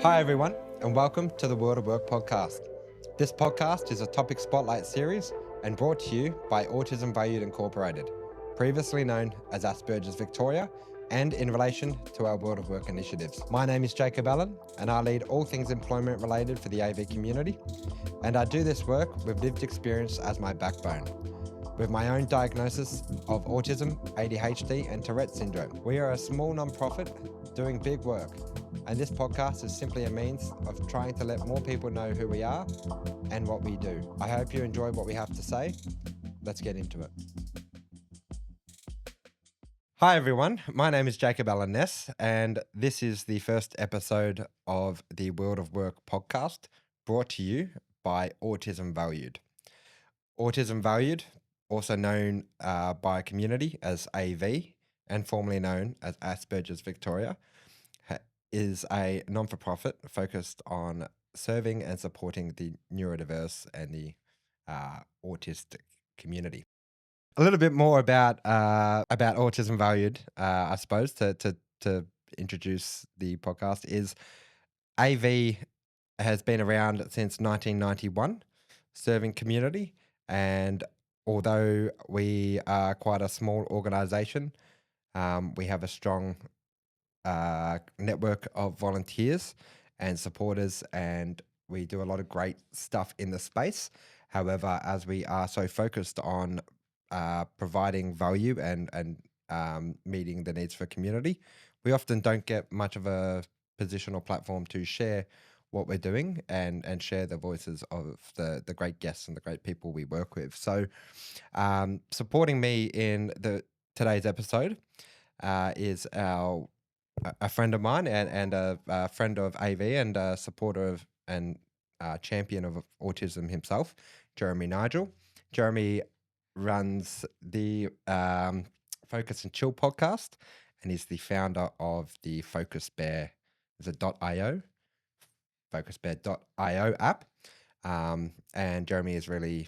Hi, everyone, and welcome to the World of Work podcast. This podcast is a topic spotlight series and brought to you by Autism Valued Incorporated, previously known as Asperger's Victoria, and in relation to our World of Work initiatives. My name is Jacob Allen, and I lead all things employment related for the AV community, and I do this work with lived experience as my backbone. With my own diagnosis of autism, ADHD, and Tourette syndrome. We are a small non-profit doing big work, and this podcast is simply a means of trying to let more people know who we are and what we do. I hope you enjoy what we have to say. Let's get into it. Hi everyone, my name is Jacob Allen Ness, and this is the first episode of the World of Work podcast brought to you by Autism Valued. Autism Valued, also known by community as AV and formerly known as Asperger's Victoria, is a non-for-profit focused on serving and supporting the neurodiverse and the autistic community. A little bit more about Autism Valued, I suppose, to introduce the podcast is AV has been around since 1991, serving community. And although we are quite a small organisation, we have a strong network of volunteers and supporters, and we do a lot of great stuff in the space. However, as we are so focused on providing value and meeting the needs for community, we often don't get much of a position or platform to share what we're doing and share the voices of the great guests and the great people we work with. So supporting me in today's episode is a friend of mine and a friend of AV and a supporter of and champion of autism himself, Jeremy Nigel. Jeremy runs the Focus and Chill podcast, and he's the founder of the Focus Bear, .io, focusbear.io app. And Jeremy is really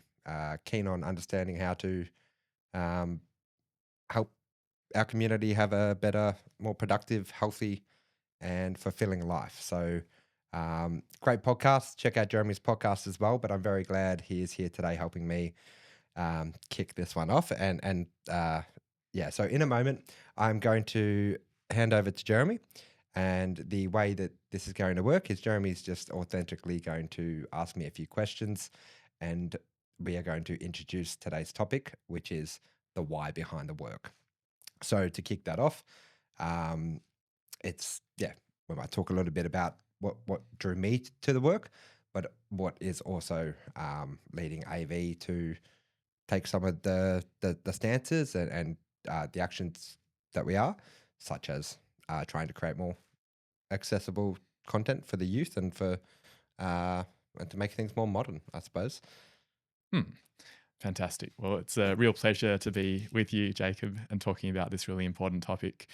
keen on understanding how to help our community have a better, more productive, healthy, and fulfilling life. So great podcast. Check out Jeremy's podcast as well. But I'm very glad he is here today helping me kick this one off. And so in a moment, I'm going to hand over to Jeremy. And the way that this is going to work is Jeremy's just authentically going to ask me a few questions, and we are going to introduce today's topic, which is the why behind the work. So to kick that off, we might talk a little bit about what drew me to the work, but what is also leading AV to take some of the stances and the actions that we are, such as trying to create more accessible content for the youth and for and to make things more modern, I suppose. Fantastic. Well, it's a real pleasure to be with you, Jacob, and talking about this really important topic.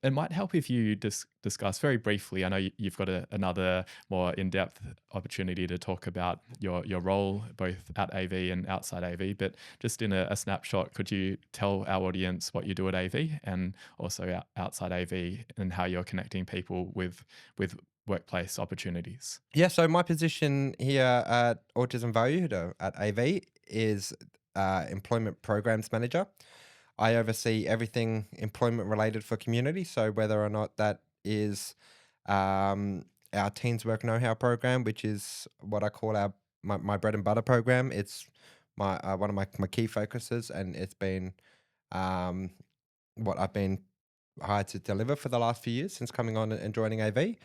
It might help if you discuss very briefly. I know you've got another more in-depth opportunity to talk about your role both at AV and outside AV, but just in a snapshot, could you tell our audience what you do at AV and also outside AV and how you're connecting people with workplace opportunities? Yeah, so my position here at Autism Valued at AV is Employment Programs Manager. I oversee everything employment related for community. So whether or not that is our Teens Work Know-How program, which is what I call my bread and butter program. It's my one of my key focuses, and it's been what I've been hired to deliver for the last few years since coming on and joining AV.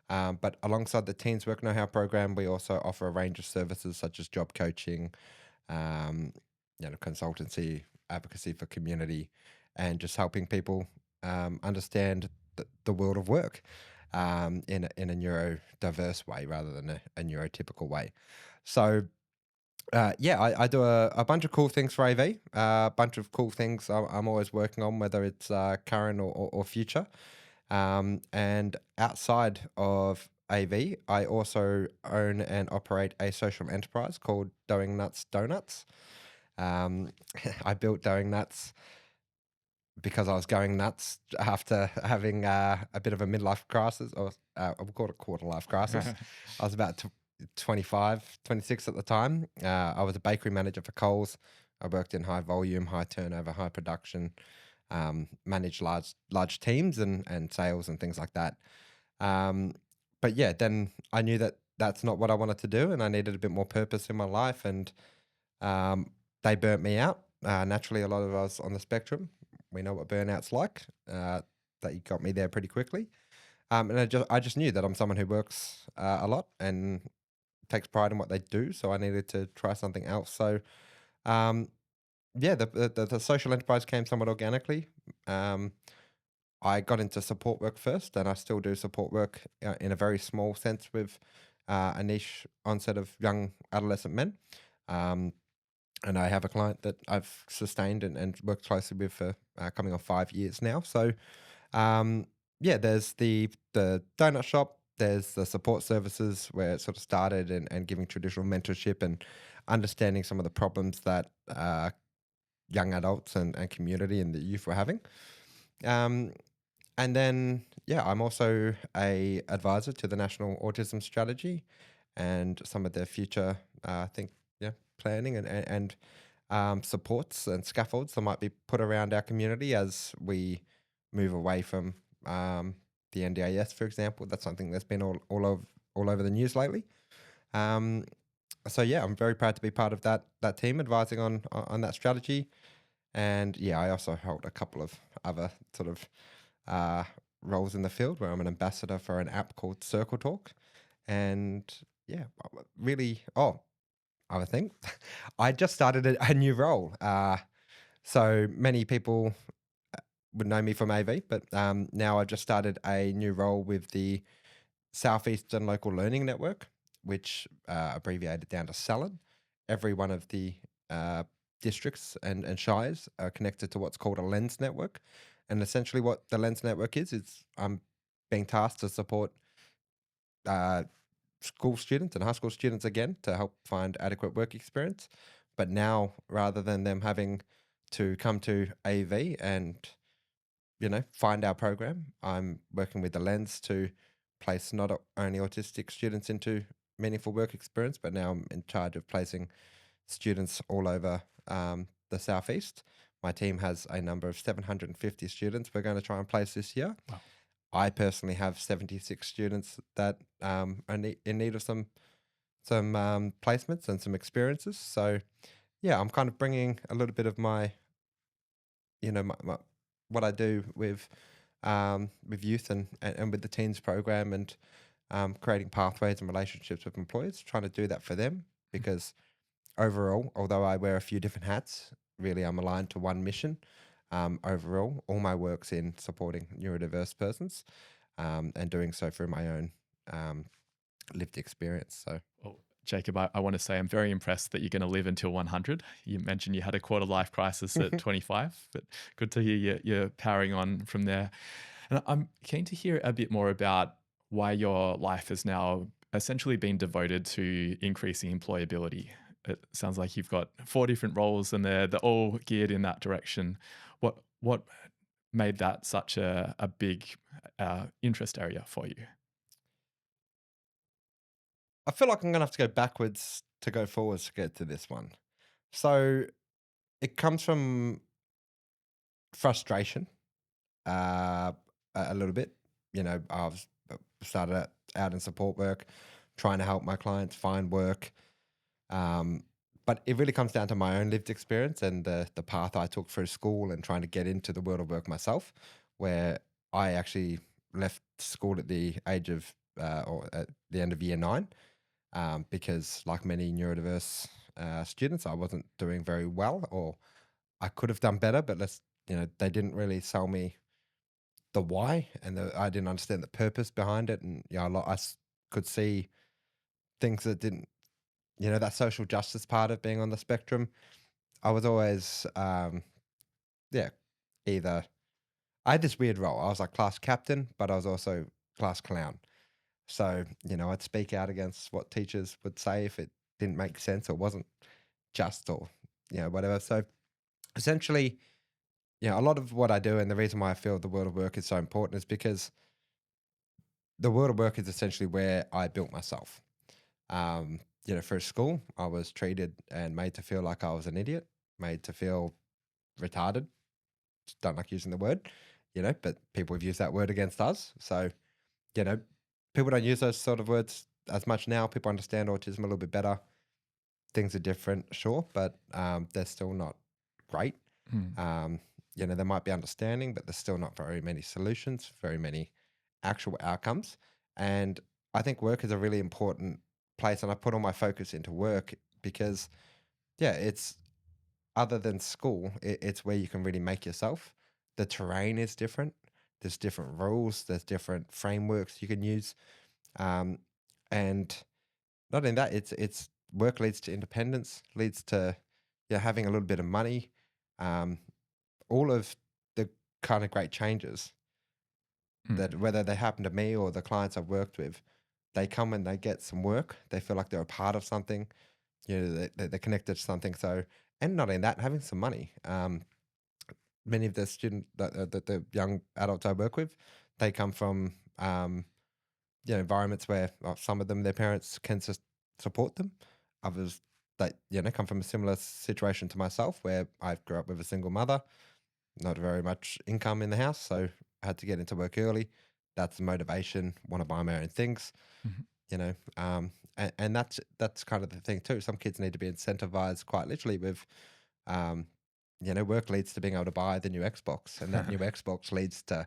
But alongside the Teens Work Know-How program, we also offer a range of services such as job coaching, consultancy, advocacy for community, and just helping people understand the world of work in a neurodiverse way rather than a neurotypical way. So I do a bunch of cool things for AV, a bunch of cool things I'm always working on, whether it's current or future. And outside of AV, I also own and operate a social enterprise called Doing Nuts Donuts. I built Doing Nuts because I was going nuts after having a bit of a midlife crisis, or I would call it a quarter life crisis. I was about 25, 26 at the time. I was a bakery manager for Coles. I worked in high volume, high turnover, high production, managed large teams and sales and things like that. Um, but yeah, then I knew that that's not what I wanted to do, and I needed a bit more purpose in my life. And um, they burnt me out. Naturally, a lot of us on the spectrum, we know what burnout's like. That got me there pretty quickly. And I just knew that I'm someone who works a lot and takes pride in what they do. So I needed to try something else. So um, yeah, the social enterprise came somewhat organically. Um, I got into support work first, and I still do support work in a very small sense with a niche onset of young adolescent men. Um, and I have a client that I've sustained and worked closely with for coming on 5 years now. So um, yeah, there's the donut shop. There's the support services where it sort of started, and giving traditional mentorship and understanding some of the problems that young adults and community and the youth were having. Um, and then yeah, I'm also a advisor to the National Autism Strategy and some of their future, I think, yeah, planning and supports and scaffolds that might be put around our community as we move away from the NDIS, for example. That's something that's been all over the news lately. Um, so yeah, I'm very proud to be part of that team advising on that strategy. And yeah, I also hold a couple of other sort of uh, roles in the field where I'm an ambassador for an app called Circle Talk. And yeah, really, other thing, I just started a new role. So many people would know me from AV, but now I've just started a new role with the Southeastern Local Learning Network, which abbreviated down to SALN. Every one of the uh, districts and shires are connected to what's called a lens network. And essentially, what the lens network is I'm being tasked to support uh, school students and high school students again to help find adequate work experience. But now, rather than them having to come to AV and find our program, I'm working with the lens to place not only autistic students into meaningful work experience, but now I'm in charge of placing students all over the southeast. My team has a number of 750 students we're going to try and place this year. Wow. I personally have 76 students that are in need of some placements and some experiences. So yeah, I'm kind of bringing a little bit of my, my what I do with youth and with the teens program, and creating pathways and relationships with employers, trying to do that for them. Because overall, although I wear a few different hats, really I'm aligned to one mission. Overall, all my work's in supporting neurodiverse persons, and doing so through my own um, lived experience. So Well, Jacob, I want to say I'm very impressed that you're going to live until 100. You mentioned you had a quarter life crisis at 25, but good to hear you're powering on from there. And I'm keen to hear a bit more about why your life has now essentially been devoted to increasing employability. It sounds like you've got 4 different roles and they're all geared in that direction. What made that such a big interest area for you? I feel like I'm going to have to go backwards to go forwards to get to this one. So it comes from frustration, uh, a little bit. I've started out in support work, trying to help my clients find work. Um, but it really comes down to my own lived experience and the path I took through school and trying to get into the world of work myself, where I actually left school at the age of or at the end of year 9, because like many neurodiverse students, I wasn't doing very well, or I could have done better, but they didn't really sell me the why, and I didn't understand the purpose behind it, and could see things that didn't, that social justice part of being on the spectrum. I was always, yeah, either I had this weird role. I was like class captain, but I was also class clown. So I'd speak out against what teachers would say if it didn't make sense or wasn't just, or whatever. So essentially, a lot of what I do and the reason why I feel the world of work is so important is because the world of work is essentially where I built myself. Through school, I was treated and made to feel like I was an idiot, made to feel retarded. Just don't like using the word, but people have used that word against us. So, you know, people don't use those sort of words as much now. People understand autism a little bit better. Things are different, sure, but they're still not great. Mm, Um, there might be understanding, but there's still not very many solutions, very many actual outcomes. And I think work is a really important place. And I put all my focus into work because, it's other than school, it's where you can really make yourself. The terrain is different. There's different rules. There's different frameworks you can use. Um, and not only that, it's work leads to independence, leads to having a little bit of money. Um, all of the kind of great changes that mm, whether they happen to me or the clients I've worked with, they come and they get some work. They feel like they're a part of something. They're connected to something. So, and not only that, having some money. Many of the the young adults I work with, they come from environments where some of them their parents can just support them. Others that come from a similar situation to myself, where I grew up with a single mother, not very much income in the house, so I had to get into work early. That's the motivation. Want to buy my own things, mhm. and that's kind of the thing too. Some kids need to be incentivized quite literally with, um, work leads to being able to buy the new Xbox, and that new Xbox leads to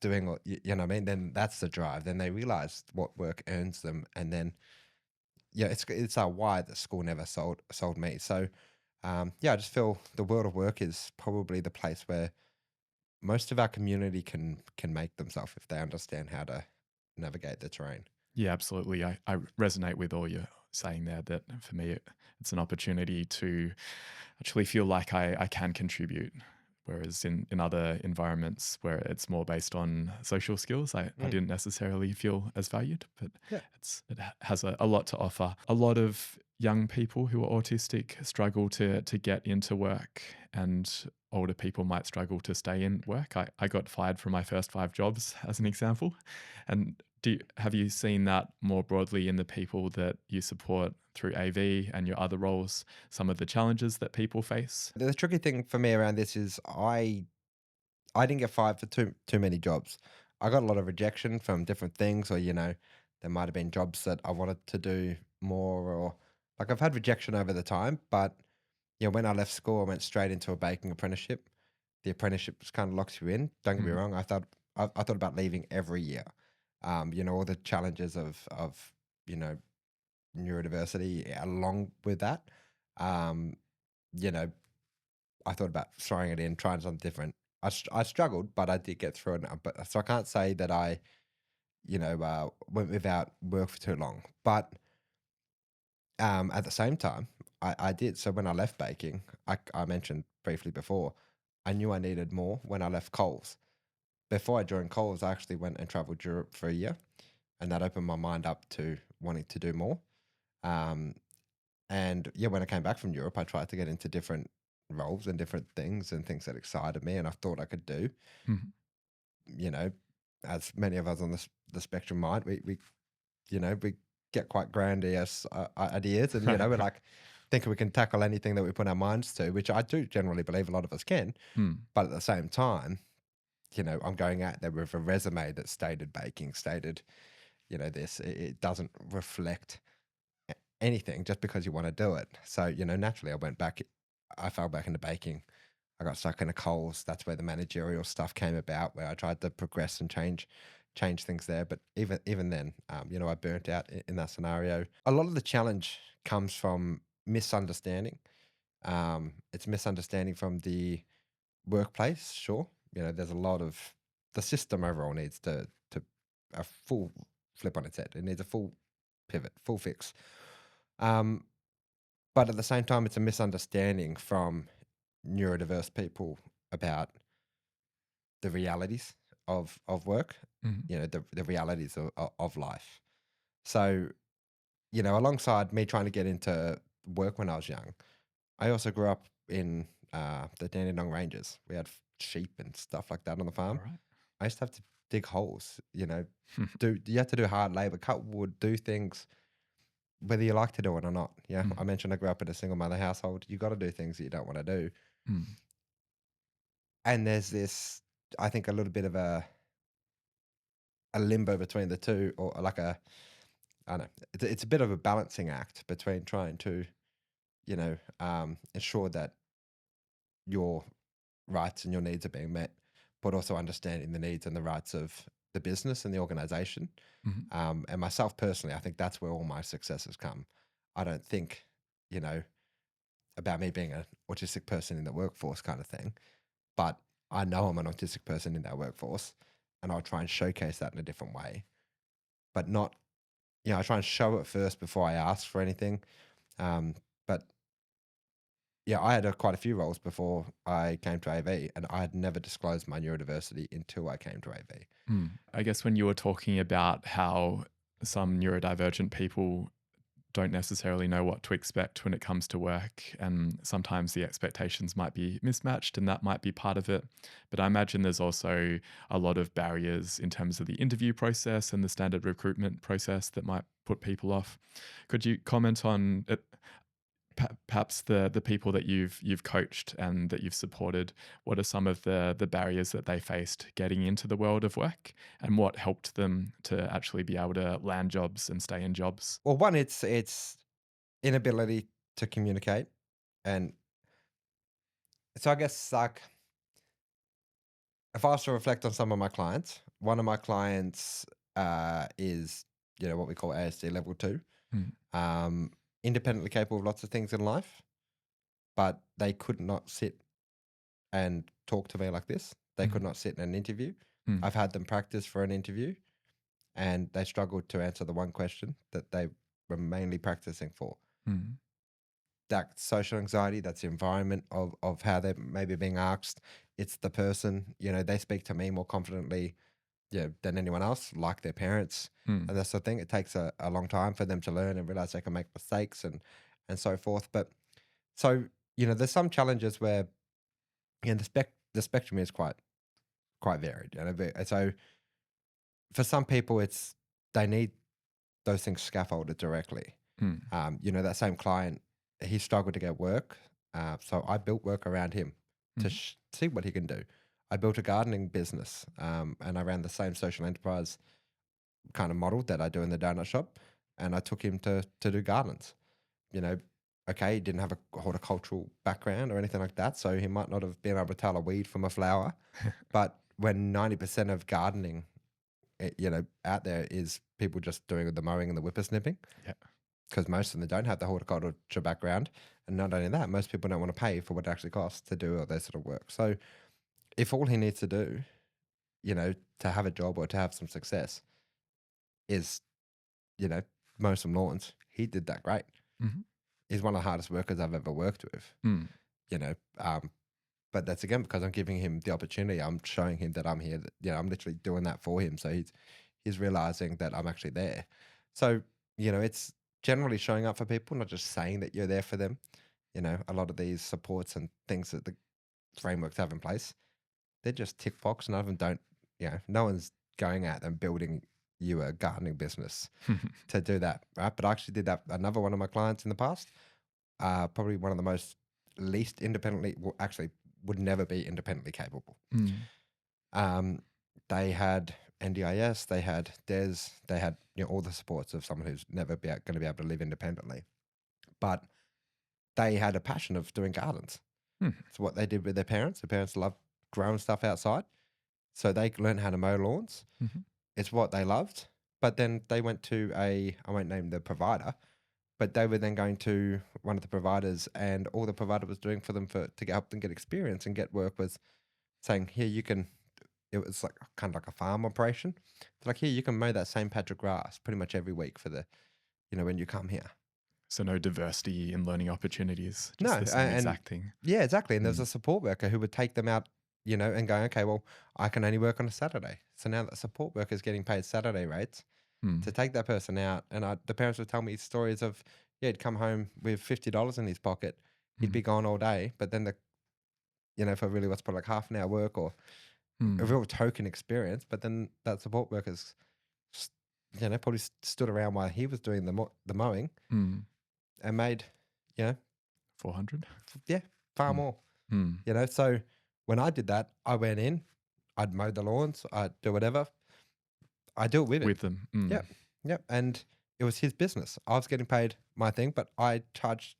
doing what you know what I mean. Then that's the drive. Then they realize what work earns them, and then it's our why that school never sold me. So I just feel the world of work is probably the place where most of our community can make themselves if they understand how to navigate the terrain. Yeah, absolutely. I resonate with all you're saying there that for me, it's an opportunity to actually feel like I can contribute. Whereas in other environments where it's more based on social skills, I Mm, didn't necessarily feel as valued, but yeah. has a lot to offer. A lot of young people who are autistic struggle to get into work, and older people might struggle to stay in work. I got fired from my first 5 jobs, as an example. And have you seen that more broadly in the people that you support through AV and your other roles, some of the challenges that people face? The tricky thing for me around this is I didn't get fired for too many jobs. I got a lot of rejection from different things, or there might have been jobs that I wanted to do more, or like I've had rejection over the time. But when I left school, I went straight into a baking apprenticeship. The apprenticeship just kind of locks you in. Don't get me Mhm, wrong. I thought about leaving every year. All the challenges of you know neurodiversity along with that. Um, you know, I thought about throwing it in, trying something different. I struggled, but I did get through it. But so I can't say that I, went without work for too long. But at the same time, I did. So when I left baking, I mentioned briefly before, I knew I needed more when I left Coles. Before I joined Coles, I actually went and traveled Europe for a year, and that opened my mind up to wanting to do more. Um, and when I came back from Europe, I tried to get into different roles and things that excited me and I thought I could do. mhm. You know, as many of us on the spectrum might, we get quite grandiose ideas, and we're like thinking we can tackle anything that we put our minds to, which I do generally believe a lot of us can. Mm, But at the same time, I'm going out there with a resume that stated baking, stated, this. It doesn't reflect anything just because you want to do it. So, naturally, I fell back into baking. I got stuck in a Coles. That's where the managerial stuff came about, where I tried to progress and change things there. But even then, I burnt out in that scenario. A lot of the challenge comes from misunderstanding. It's misunderstanding from the workplace. Sure, there's a lot of the system overall needs to a full flip on its head. It needs a full pivot, full fix. Um, but at the same time, it's a misunderstanding from neurodiverse people about the realities of work, mhm, the realities of life. So, alongside me trying to get into work when I was young, I also grew up in the Dandenong Ranges. We had sheep and stuff like that on the All farm. right. I used to have to dig holes, you have to do hard labor, cut wood, do things whether you like to do it or not. Yeah. I Mm, mentioned I grew up in a single mother household. You got to do things that you don't want to do. mm, And there's this, I think, a little bit of a limbo between the two, or like I don't know, it's a bit of a balancing act between trying to, ensure that your rights and your needs are being met, but also understanding the needs and the rights of the business and the organization. mhm, And myself personally, I think that's where all my successes come. I don't think, you know, about me being an autistic person in the workforce kind of thing, but I know I'm an autistic person in that workforce, and I'll try and showcase that in a different way, but not, I try and show it first before I ask for anything. But yeah, I had quite a few roles before I came to AV, and I had never disclosed my neurodiversity until I came to AV. mm. I guess when you were talking about how some neurodivergent people don't necessarily know what to expect when it comes to work, and sometimes the expectations might be mismatched, and that might be part of it. But I imagine there's also a lot of barriers in terms of the interview process and the standard recruitment process that might put people off. Could you comment on it? Perhaps the people that you've coached and that you've supported, what are some of the barriers that they faced getting into the world of work, and what helped them to actually be able to land jobs and stay in jobs? Well, one, it's inability to communicate, and so I guess like if I was to reflect on some of my clients, one of my clients is what we call ASD level 2, Mm, um, independently capable of lots of things in life, but they could not sit and talk to me like this. They could mhm, not sit in an interview. mm, I've had them practice for an interview, and they struggled to answer the one question that they were mainly practicing for. mm, That social anxiety, that's the environment of how they're maybe being asked. It's the person, they speak to me more confidently, than anyone else, like their parents. mm, And that's the thing. It takes a long time for them to learn and realize they can make mistakes and so forth. But so, there's some challenges where the spectrum is quite varied. And so for some people they need those things scaffolded directly. mm, That same client, he struggled to get work. So I built work around him to mhm, see what he can do. I built a gardening business, and I ran the same social enterprise kind of model that I do in the donut shop. And I took him to do gardens. You know, okay, he didn't have a horticultural background or anything like that, so he might not have been able to tell a weed from a flower. But when 90% of gardening, out there is people just doing the mowing and the whippersnipping, yeah. because most of them don't have the horticulture background. And not only that, most people don't want to pay for what it actually costs to do all that sort of work. So if all he needs to do, to have a job or to have some success is, you know, mow some lawns, he did that great. Mhm, He's one of the hardest workers I've ever worked with, mm, you know. But that's again because I'm giving him the opportunity. I'm showing him that I'm here. That, I'm literally doing that for him. So he's realizing that I'm actually there. So it's generally showing up for people, not just saying that you're there for them. A lot of these supports and things that the frameworks have in place, they're just tick box. None of them don't. No one's going out and building you a gardening business to do that, right? But I actually did that. Another one of my clients in the past, probably one of the most least independently, well, actually would never be independently capable. mm, Um, they had NDIS, they had DES, they had all the supports of someone who's never going to be able to live independently. But they had a passion of doing gardens. mm, It's what they did with their parents. Their parents loved growing stuff outside, so they learned how to mow lawns. mhm. It's what they loved. But then they went to I won't name the provider, but they were then going to one of the providers, and all the provider was doing for them to help them get experience and get work was saying, here you can. It was like kind of like a farm operation. They're like, here you can mow that same patch of grass pretty much every week for the when you come here. So no diversity in learning opportunities, No, just the same and exact thing. yeah, exactly. And there's Mm, a support worker who would take them out, and go, okay, well, I can only work on a Saturday. So now that support worker is getting paid Saturday rates to mm, take that person out, and the parents would tell me stories of, yeah, he'd come home with $50 in his pocket, he'd mm, be gone all day, but then for really what's probably like half an hour work or a Mm. real token experience. But then that support worker's, s- probably stood around while he was doing the mowing Mm. and made, you know, 400? yeah, far Mm. more. Mm. So when I did that, I went in, I'd mow the lawns, I'd do whatever, I do it with him. With them. Mm. Yep, yep. And it was his business. I was getting paid my thing, but I charged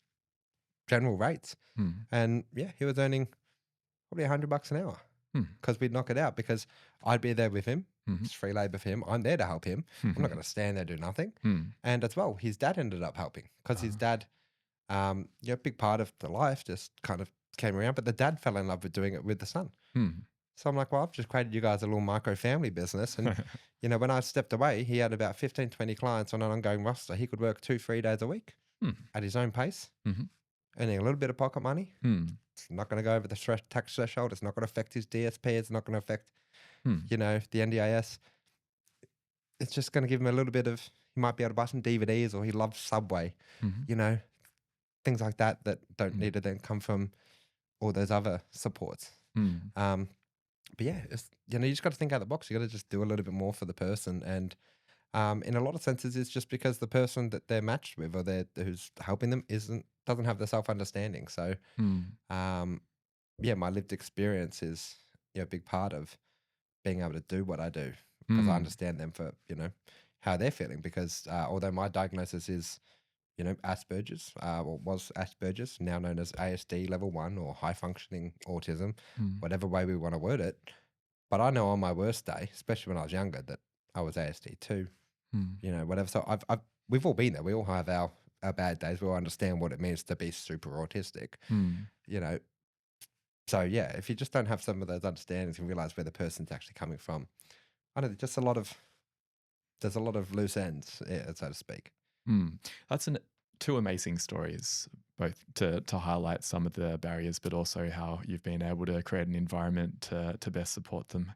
general rates. Mm. And yeah, he was earning probably $100 an hour Mm. because we'd knock it out because I'd be there with him. Mhm. It's free labor for him. I'm there to help him. I'm not Mhm. going to stand there do nothing. Mm. And as well, his dad ended up helping because his Ah. dad, big part of the life just kind of came around. But the dad fell in love with doing it with the son. Mm. So I'm like, well, I've just created you guys a little micro family business. And, when I stepped away, he had about 15, 20 clients on an ongoing roster. He could work 2, 3 days a week Mm. at his own pace, Mhm. earning a little bit of pocket money. Mm. It's not going to go over the tax threshold. It's not going to affect his DSP. It's not going to affect, Mm. the NDIS. It's just going to give him a little bit of, he might be able to buy some DVDs or he loves Subway, Mhm. you know, things like that that don't Mm. need to then come from all those other supports. Mm. Um, but yeah, it's, you just got to think out the box. You got to just do a little bit more for the person. And in a lot of senses, it's just because the person that they're matched with or who's helping them doesn't have the self understanding. So Mm. um, yeah, my lived experience is a big part of being able to do what I do because I Mm. understand them for how they're feeling. Because although my diagnosis is Asperger's, or was Asperger's, now known as ASD level 1 or high functioning autism, Mm. whatever way we want to word it. But I know on my worst day, especially when I was younger, that I was ASD too. Mm. Whatever. So we've all been there. We all have our bad days. We all understand what it means to be super autistic. Mm. You know, so yeah, if you just don't have some of those understandings and realize where the person's actually coming from, I don't know, just there's a lot of loose ends, so to speak. Mm. That's two amazing stories, both to highlight some of the barriers, but also how you've been able to create an environment to best support them.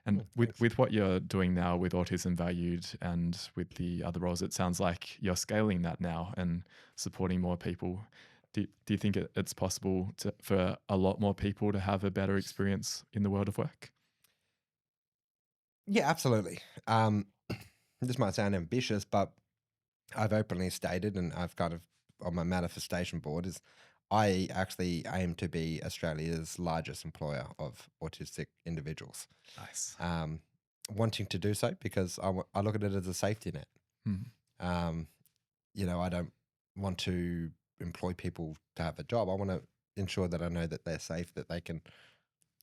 And Thanks. with what you're doing now with Autism Valued and with the other roles, it sounds like you're scaling that now and supporting more people. Do you think it's possible for a lot more people to have a better experience in the world of work? Yeah, absolutely. This might sound ambitious, but I've openly stated, and I've kind of on my manifestation board is I actually aim to be Australia's largest employer of autistic individuals. Nice. Um, Wanting to do so because I look at it as a safety net. Mm. Um, I don't want to employ people to have a job. I want to ensure that I know that they're safe, that they can,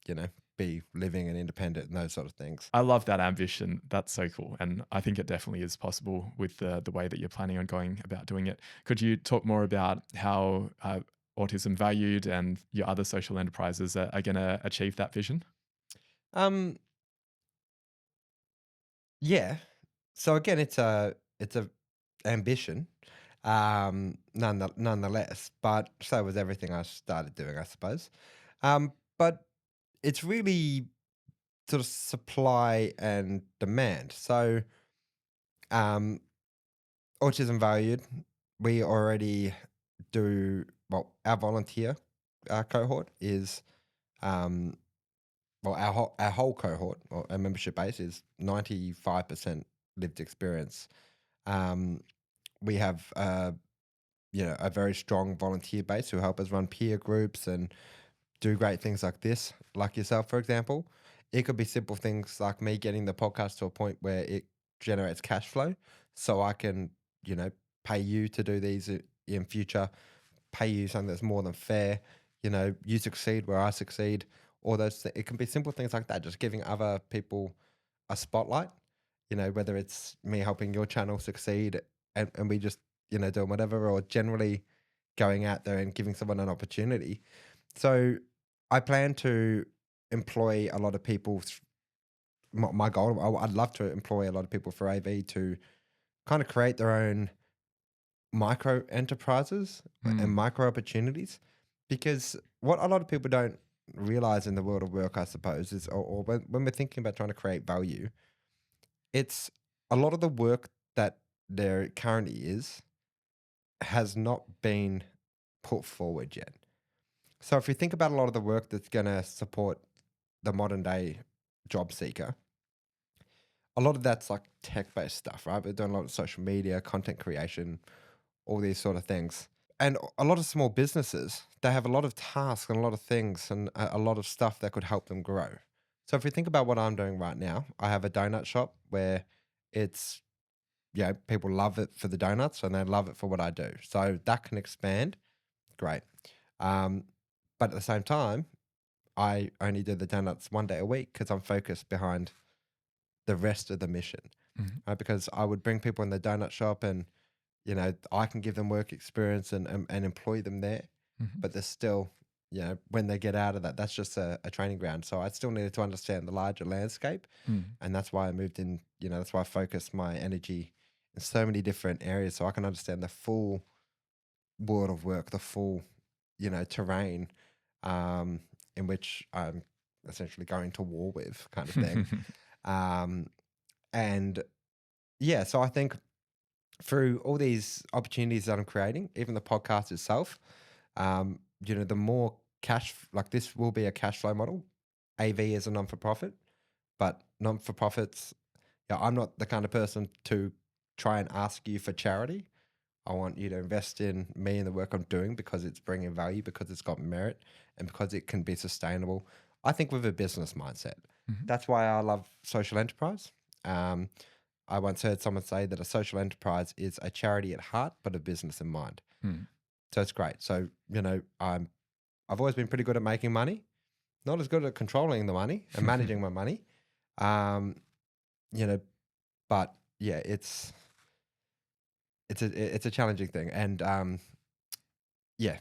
you know, be living and independent and those sort of things. I love that ambition. That's so cool. And I think it definitely is possible with the way that you're planning on going about doing it. Could you talk more about how Autism Valued and your other social enterprises are going to achieve that vision? Um, yeah. So again, it's a ambition, nonetheless. But so was everything I started doing, I suppose. But it's really sort of supply and demand. So, um, Autism Valued, we already do well. Our volunteer cohort is um, our whole cohort or our membership base is 95% lived experience. Um, we have a very strong volunteer base who help us run peer groups and do great things like this, like yourself, for example. It could be simple things like me getting the podcast to a point where it generates cash flow so I can, you know, pay you to do these in future, pay you something that's more than fair. You succeed where I succeed. All those it can be simple things like that, just giving other people a spotlight, whether it's me helping your channel succeed and we just, doing whatever, or generally going out there and giving someone an opportunity. So I plan to employ a lot of people. My goal, I'd love to employ a lot of people for AV to kind of create their own micro enterprises and Mm. micro opportunities. Because what a lot of people don't realize in the world of work, I suppose, is, or when we're thinking about trying to create value, it's a lot of the work that there currently is has not been put forward yet. So if you think about a lot of the work that's going to support the modern day job seeker, a lot of that's like tech based stuff, right? We're doing a lot of social media, content creation, all these sort of things. And a lot of small businesses, they have a lot of tasks and a lot of things and a lot of stuff that could help them grow. So if we think about what I'm doing right now, I have a donut shop where it's, people love it for the donuts and they love it for what I do. So that can expand. Great. Um, but at the same time, I only do the donuts 1 day a week because I'm focused behind the rest of the mission. Mhm, Because I would bring people in the donut shop and I can give them work experience and employ them there, mhm, but there's still, when they get out of that, that's just a training ground. So I still needed to understand the larger landscape. mm, And that's why I moved in, that's why I focused my energy in so many different areas so I can understand the full world of work, the full, terrain um, in which I'm essentially going to war with kind of thing. Um, and yeah, so I think through all these opportunities that I'm creating, even the podcast itself, the more like this will be a cash flow model. AV is a non for profit, but non for profits, I'm not the kind of person to try and ask you for charity. I want you to invest in me and the work I'm doing because it's bringing value, because it's got merit, and because it can be sustainable. I think with a business mindset. mhm, That's why I love social enterprise. Um, I once heard someone say that a social enterprise is a charity at heart, but a business in mind. mm, So it's great. So I've always been pretty good at making money, not as good at controlling the money and managing my money. Um, you know, but yeah, it's a challenging thing, and yeah,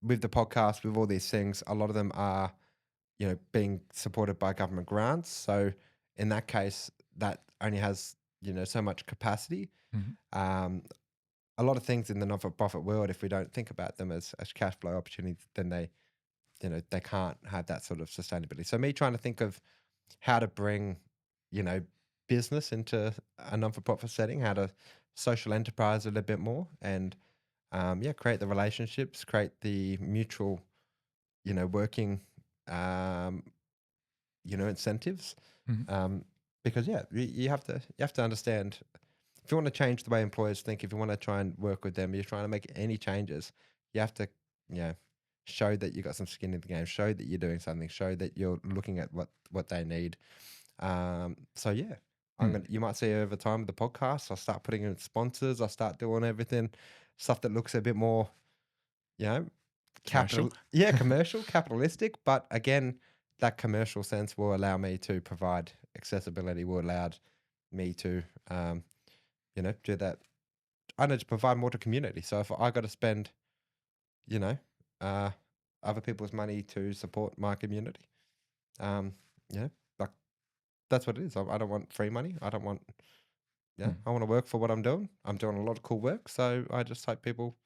with the podcast, with all these things, a lot of them are being supported by government grants. So in that case, that only has so much capacity. mhm, Um, a lot of things in the non-for-profit world, if we don't think about them as cash flow opportunities, then they can't have that sort of sustainability. So me trying to think of how to bring you know business into a non-for-profit setting, how to social enterprise a little bit more, and create the relationships, create the mutual working um, incentives. mhm, Um, because you have to understand, if you want to change the way employers think, if you want to try and work with them, you're trying to make any changes, you have to, you know, show that you got some skin in the game, show that you're doing something, show that you're looking at what they need. So yeah, mm. you might see over time with the podcast, I'll start putting in sponsors, I'll start doing everything, stuff that looks a bit more, you know, Commercial? commercial, capitalistic, but again, that commercial sense will allow me to provide accessibility, will allow me to, do that. I need to provide more to community. So if I got to spend, you know, uh, other people's money to support my community, um, you know, like that's what it is. I don't want free money. I don't want, Mm, I want to work for what I'm doing. I'm doing a lot of cool work. So I just hope people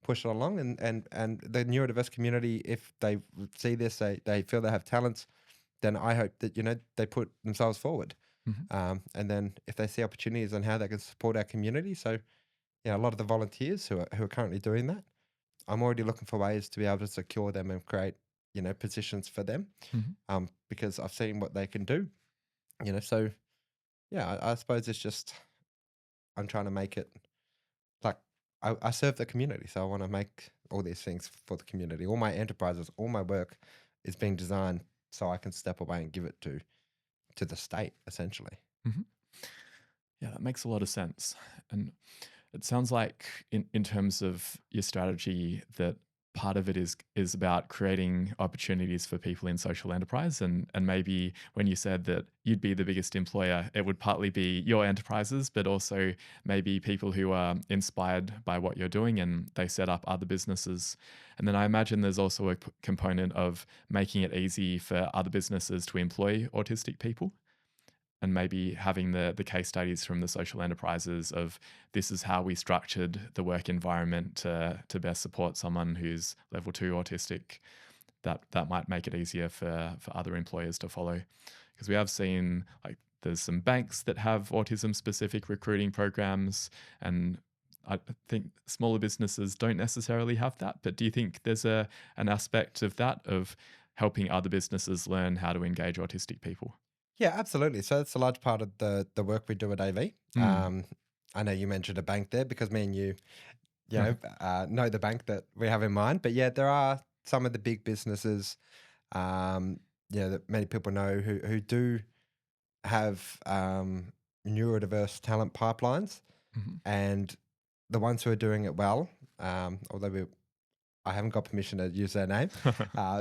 push it along, and the neurodiverse community, if they see this, they feel they have talents, then I hope that they put themselves forward, mhm, and then if they see opportunities on how they can support our community. So a lot of the volunteers who are currently doing that, I'm already looking for ways to be able to secure them and create positions for them, mhm. because I've seen what they can do. So yeah, I suppose it's just I'm trying to make it like I serve the community, so I want to make all these things for the community. All my enterprises, all my work is being designed so I can step away and give it to the state, essentially. Mhm. Yeah, that makes a lot of sense. And it sounds like in terms of your strategy that part of it is about creating opportunities for people in social enterprise and maybe when you said that you'd be the biggest employer, it would partly be your enterprises, but also maybe people who are inspired by what you're doing and they set up other businesses. And then I imagine there's also a component of making it easy for other businesses to employ autistic people and maybe having the case studies from the social enterprises of this is how we structured the work environment to best support someone who's level 2 autistic. That might make it easier for other employers to follow, because we have seen like there's some banks that have autism specific recruiting programs, and I think smaller businesses don't necessarily have that, but do you think there's an aspect of that, of helping other businesses learn how to engage autistic people? Yeah, absolutely. So it's a large part of the work we do at AV. Mm. I know you mentioned a bank there because me and know the bank that we have in mind. But yeah, there are some of the big businesses, that many people know who do have neurodiverse talent pipelines, Mhm. and the ones who are doing it well. Although I haven't got permission to use their name,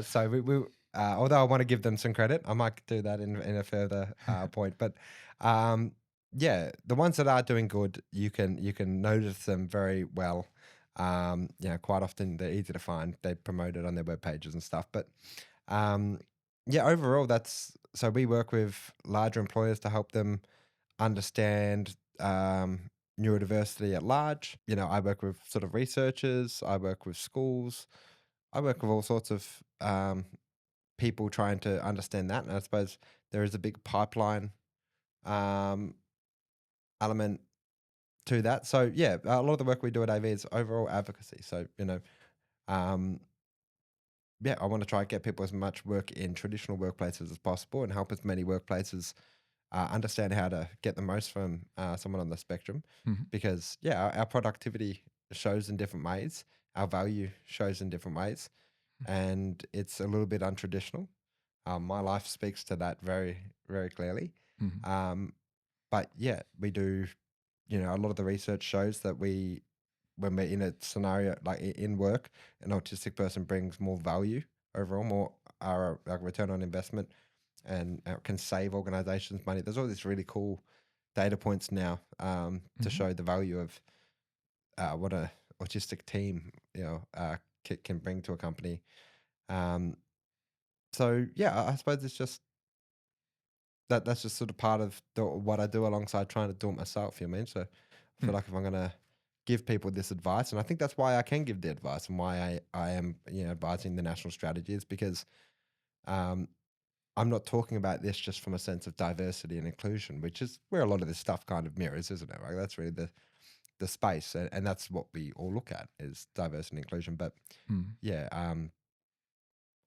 so although I want to give them some credit, I might do that in a further point. But um, yeah, the ones that are doing good, you can notice them very well. Quite often they're easy to find. They promote it on their web pages and stuff. But um, yeah, overall, that's so we work with larger employers to help them understand neurodiversity at large. I work with sort of researchers, I work with schools, I work with all sorts of people trying to understand that. And I suppose there is a big pipeline um, element to that. So, yeah, a lot of the work we do at AV is overall advocacy. So, um, yeah, I want to try and get people as much work in traditional workplaces as possible and help as many workplaces understand how to get the most from someone on the spectrum, Mhm. because yeah, our productivity shows in different ways, our value shows in different ways, and it's a little bit untraditional. My life speaks to that very, very clearly. Mhm. um, but yeah, we do, a lot of the research shows that when we're in a scenario like in work, an autistic person brings more value overall, more like return on investment, and can save organizations money. There's all these really cool data points now to Mhm. show the value of what a autistic team can bring to a company. Um, so yeah, I suppose it's just that's just sort of part of what I do alongside trying to do it myself. You know what I mean? So I feel Mm. like if I'm gonna give people this advice, and I think that's why I can give the advice and why I am advising the national strategy, is because um, I'm not talking about this just from a sense of diversity and inclusion, which is where a lot of this stuff kind of mirrors, isn't it? Like that's really the space, and that's what we all look at is diversity and inclusion. But Mm. yeah,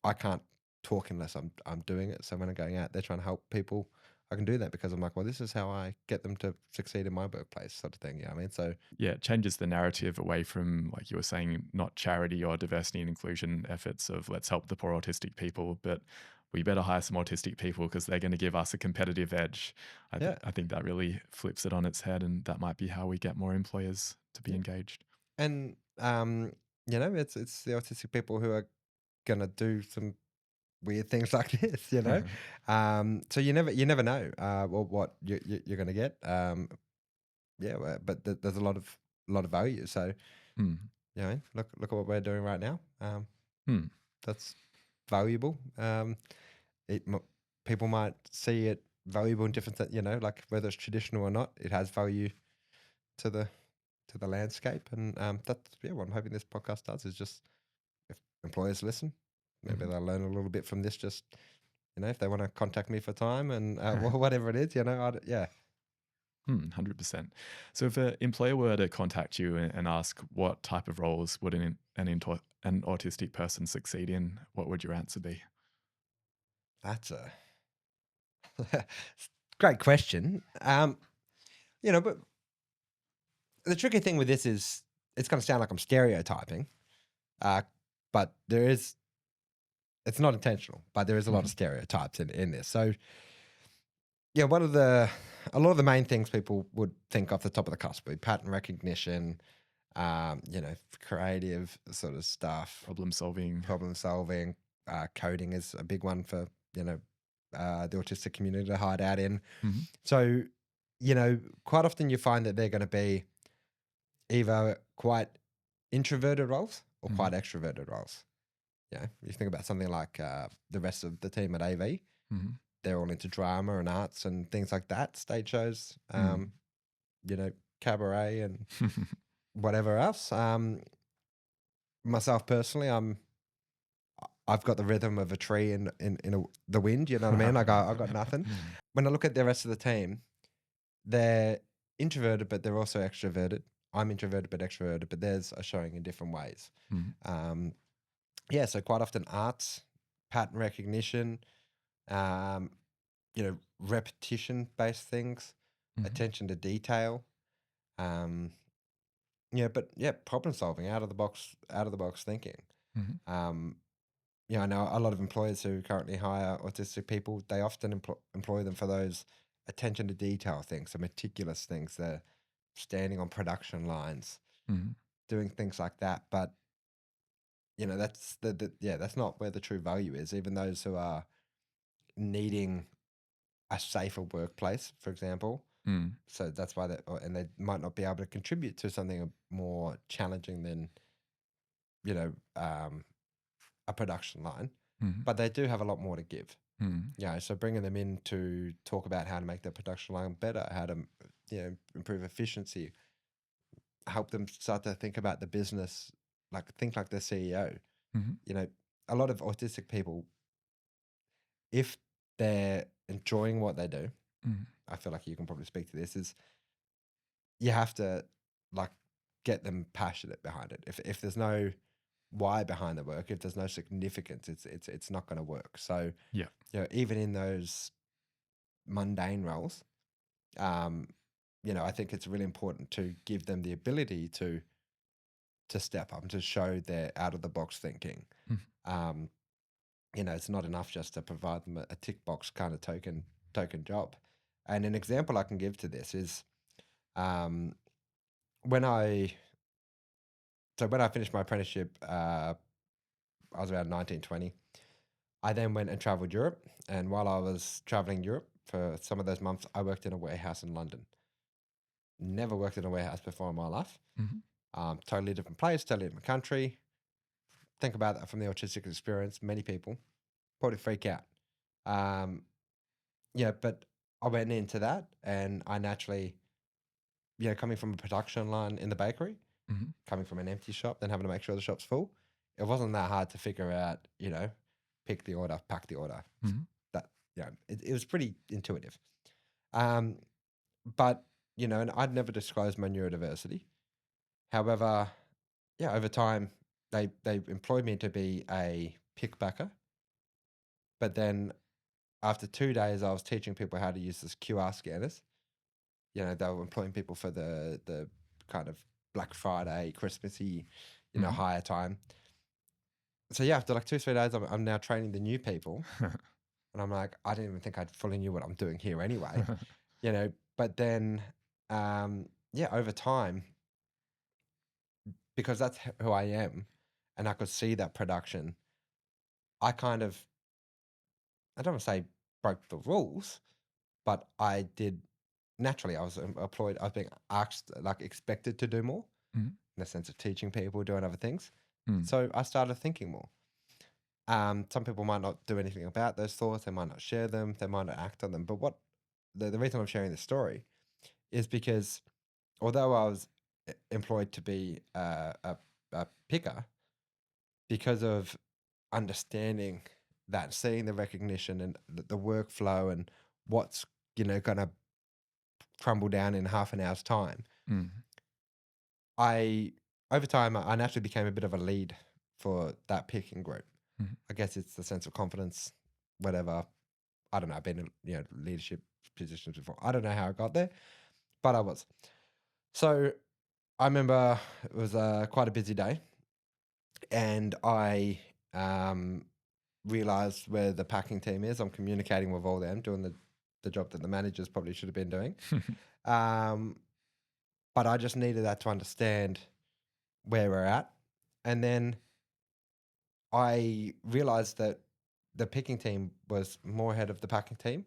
I can't talk unless I'm doing it. So when I'm going out there trying to help people, I can do that because I'm like, well, this is how I get them to succeed in my workplace, sort of thing. You know what I mean? So Yeah, it changes the narrative away from, like you were saying, not charity or diversity and inclusion efforts of let's help the poor autistic people, but we better hire some autistic people because they're going to give us a competitive edge. yeah, I think that really flips it on its head, and that might be how we get more employers to be yeah, engaged. and it's the autistic people who are gonna do some weird things like this, so you never know what you're gonna get. But there's a lot of value. So Mm. look at what we're doing right now. Mm. That's valuable. It m- People might see it valuable in different, like whether it's traditional or not. It has value to the landscape, and that's what I'm hoping this podcast does is just if employers listen, maybe Mhm. they'll learn a little bit from this. Just if they want to contact me for time and whatever it is, yeah. 100%. So if an employer were to contact you and ask what type of roles would an autistic person succeed in, what would your answer be? That's a great question. But the tricky thing with this is it's going to sound like I'm stereotyping, uh, but it's not intentional, but there is a lot of Mhm. stereotypes in this. So, yeah, a lot of the main things people would think off the top of the cusp would be pattern recognition, creative sort of stuff, Problem solving. problem solving, coding is a big one for, the autistic community to hide out in. Mhm. So, quite often you find that they're going to be either quite introverted roles or quite Mhm. extroverted roles. You think about something like the rest of the team at AV, Mhm. they're all into drama and arts and things like that, stage shows, Mm. cabaret and whatever else. Myself personally, I've got the rhythm of a tree in the wind. You know what I mean? Like I got nothing. When I look at the rest of the team, they're introverted, but they're also extroverted I'm introverted but extroverted, but theirs are showing in different ways. Mhm. Um, so quite often arts, pattern recognition, um, repetition based things, Mhm. attention to detail. Um, but problem solving, out of the box thinking. Mhm. Um, I know a lot of employers who currently hire autistic people. They often employ them for those attention to detail things, the meticulous things, the standing on production lines, Mhm. doing things like that. But that's that's not where the true value is. Even those who are needing a safer workplace, for example. Mm. So that's why and they might not be able to contribute to something more challenging than you know um, a production line, Mhm. but they do have a lot more to give. Mhm. So bringing them in to talk about how to make their production line better, how to improve efficiency, help them start to think about the business, like think like the CEO. Mhm. You know, a lot of autistic people, if they're enjoying what they do, Mhm. I feel like you can probably speak to this, is you have to like get them passionate behind it. If there's no why behind the work, if there's no significance, it's not going to work. So Yeah. even in those mundane roles, um, I think it's really important to give them the ability to step up and to show their out of the box thinking. Mhm. Um, it's not enough just to provide them a tick box kind of token job. And an example I can give to this is um, when I when I finished my apprenticeship, I was around 19, 20. I then went and traveled Europe. And while I was traveling Europe for some of those months, I worked in a warehouse in London. Never worked in a warehouse before in my life. Mhm. Totally different place, totally different country. Think about that from the autistic experience. Many people probably freak out. Um, but I went into that and I naturally, coming from a production line in the bakery, Mhm. coming from an empty shop, then having to make sure the shop's full, it wasn't that hard to figure out, pick the order, pack the order. Mhm. That, it was pretty intuitive. Um, but, and I'd never disclosed my neurodiversity. However, over time, they employed me to be a pickbacker. But then after 2 days, I was teaching people how to use this QR scanners. They were employing people for the kind of Black Friday, Christmassy, Mhm. higher time. So after like 2, 3 days, I'm now training the new people, and I'm like, I didn't even think I fully knew what I'm doing here anyway, But then, over time, because that's who I am, and I could see that production, I kind of, I don't want to say broke the rules, but I did naturally. I was employed. I was being asked, like expected to do more Mhm. in the sense of teaching people, doing other things. Mm. So I started thinking more. Some people might not do anything about those thoughts. They might not share them. They might not act on them. But what the reason I'm sharing this story is because although I was employed to be a picker, because of understanding that, seeing the recognition and the workflow and what's going to crumble down in half an hour's time, Mm. I over time I naturally became a bit of a lead for that picking group. Mhm. I guess it's the sense of confidence, whatever. I don't know. I've been in leadership positions before. I don't know how I got there, but I was. So I remember it was quite a busy day, and I realized where the packing team is. I'm communicating with all them, doing the job that the managers probably should have been doing. Um, but I just needed that to understand where we're at. And then I realized that the picking team was more ahead of the packing team.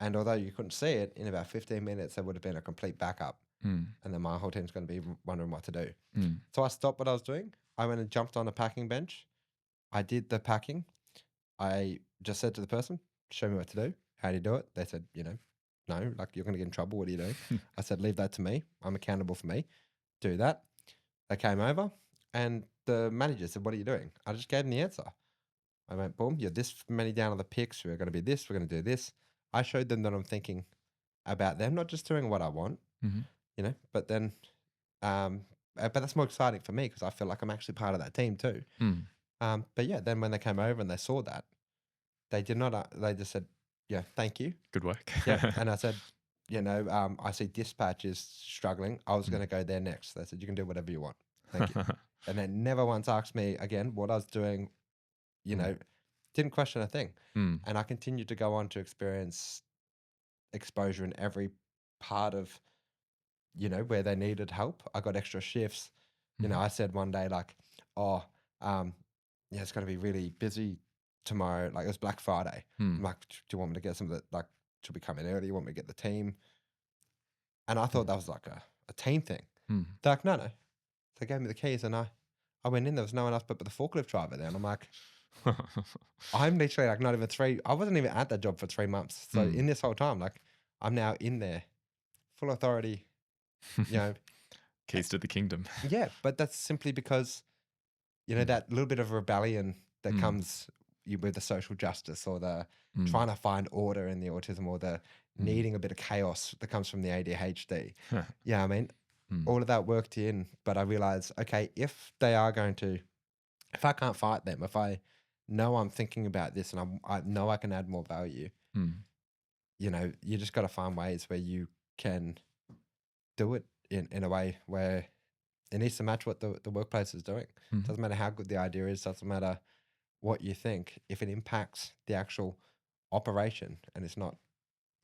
And although you couldn't see it, in about 15 minutes, there would have been a complete backup. Mm. And then my whole team's going to be wondering what to do. Mm. So I stopped what I was doing. I went and jumped on a packing bench. I did the packing. I just said to the person, show me what to do. How do you do it? They said, no, like you're going to get in trouble. What are you doing? I said, leave that to me. I'm accountable for me. Do that. They came over and the manager said, what are you doing? I just gave them the answer. I went, boom, you're this many down on the picks. We're going to be this. We're going to do this. I showed them that I'm thinking about them, not just doing what I want, Mhm. but then But that's more exciting for me because I feel like I'm actually part of that team too. Mm. But yeah, then when they came over and they saw that, they did not. They just said, "Yeah, thank you." Good work. Yeah, and I said, I see dispatch is struggling. I was going Mm. to go there next. They said, "You can do whatever you want. Thank you." And they never once asked me again what I was doing. You Mm. know, didn't question a thing. Mm. And I continued to go on to experience exposure in every part of where they needed help. I got extra shifts. Mhm. I said one day like, "Oh, um, yeah, it's going to be really busy tomorrow." Like it was Black Friday. I'm Mm. like, "Do you want me to get some of the like? Should we come in early? You want me to get the team?" And I thought Mm. that was like a team thing. Mm. They're like, "No, no." They gave me the keys, and I went in. There was no one else but the forklift driver there, and I'm like, I'm literally like not even three. I wasn't even at that job for 3 months. So Mm. in this whole time, like I'm now in there, full authority. You know, Keys to the kingdom. yeah. But that's simply because Mm. that little bit of rebellion that Mm. comes with the social justice or the Mm. trying to find order in the autism or the Mm. needing a bit of chaos that comes from the ADHD. Yeah, I mean, Mm. all of that worked in, but I realized, okay, if they are going to, if I can't fight them, if I know I'm thinking about this and I know I can add more value, Mm. you just got to find ways where you can do it in a way where it needs to match what the workplace is doing. Mhm. Doesn't matter how good the idea is, doesn't matter what you think. If it impacts the actual operation and it's not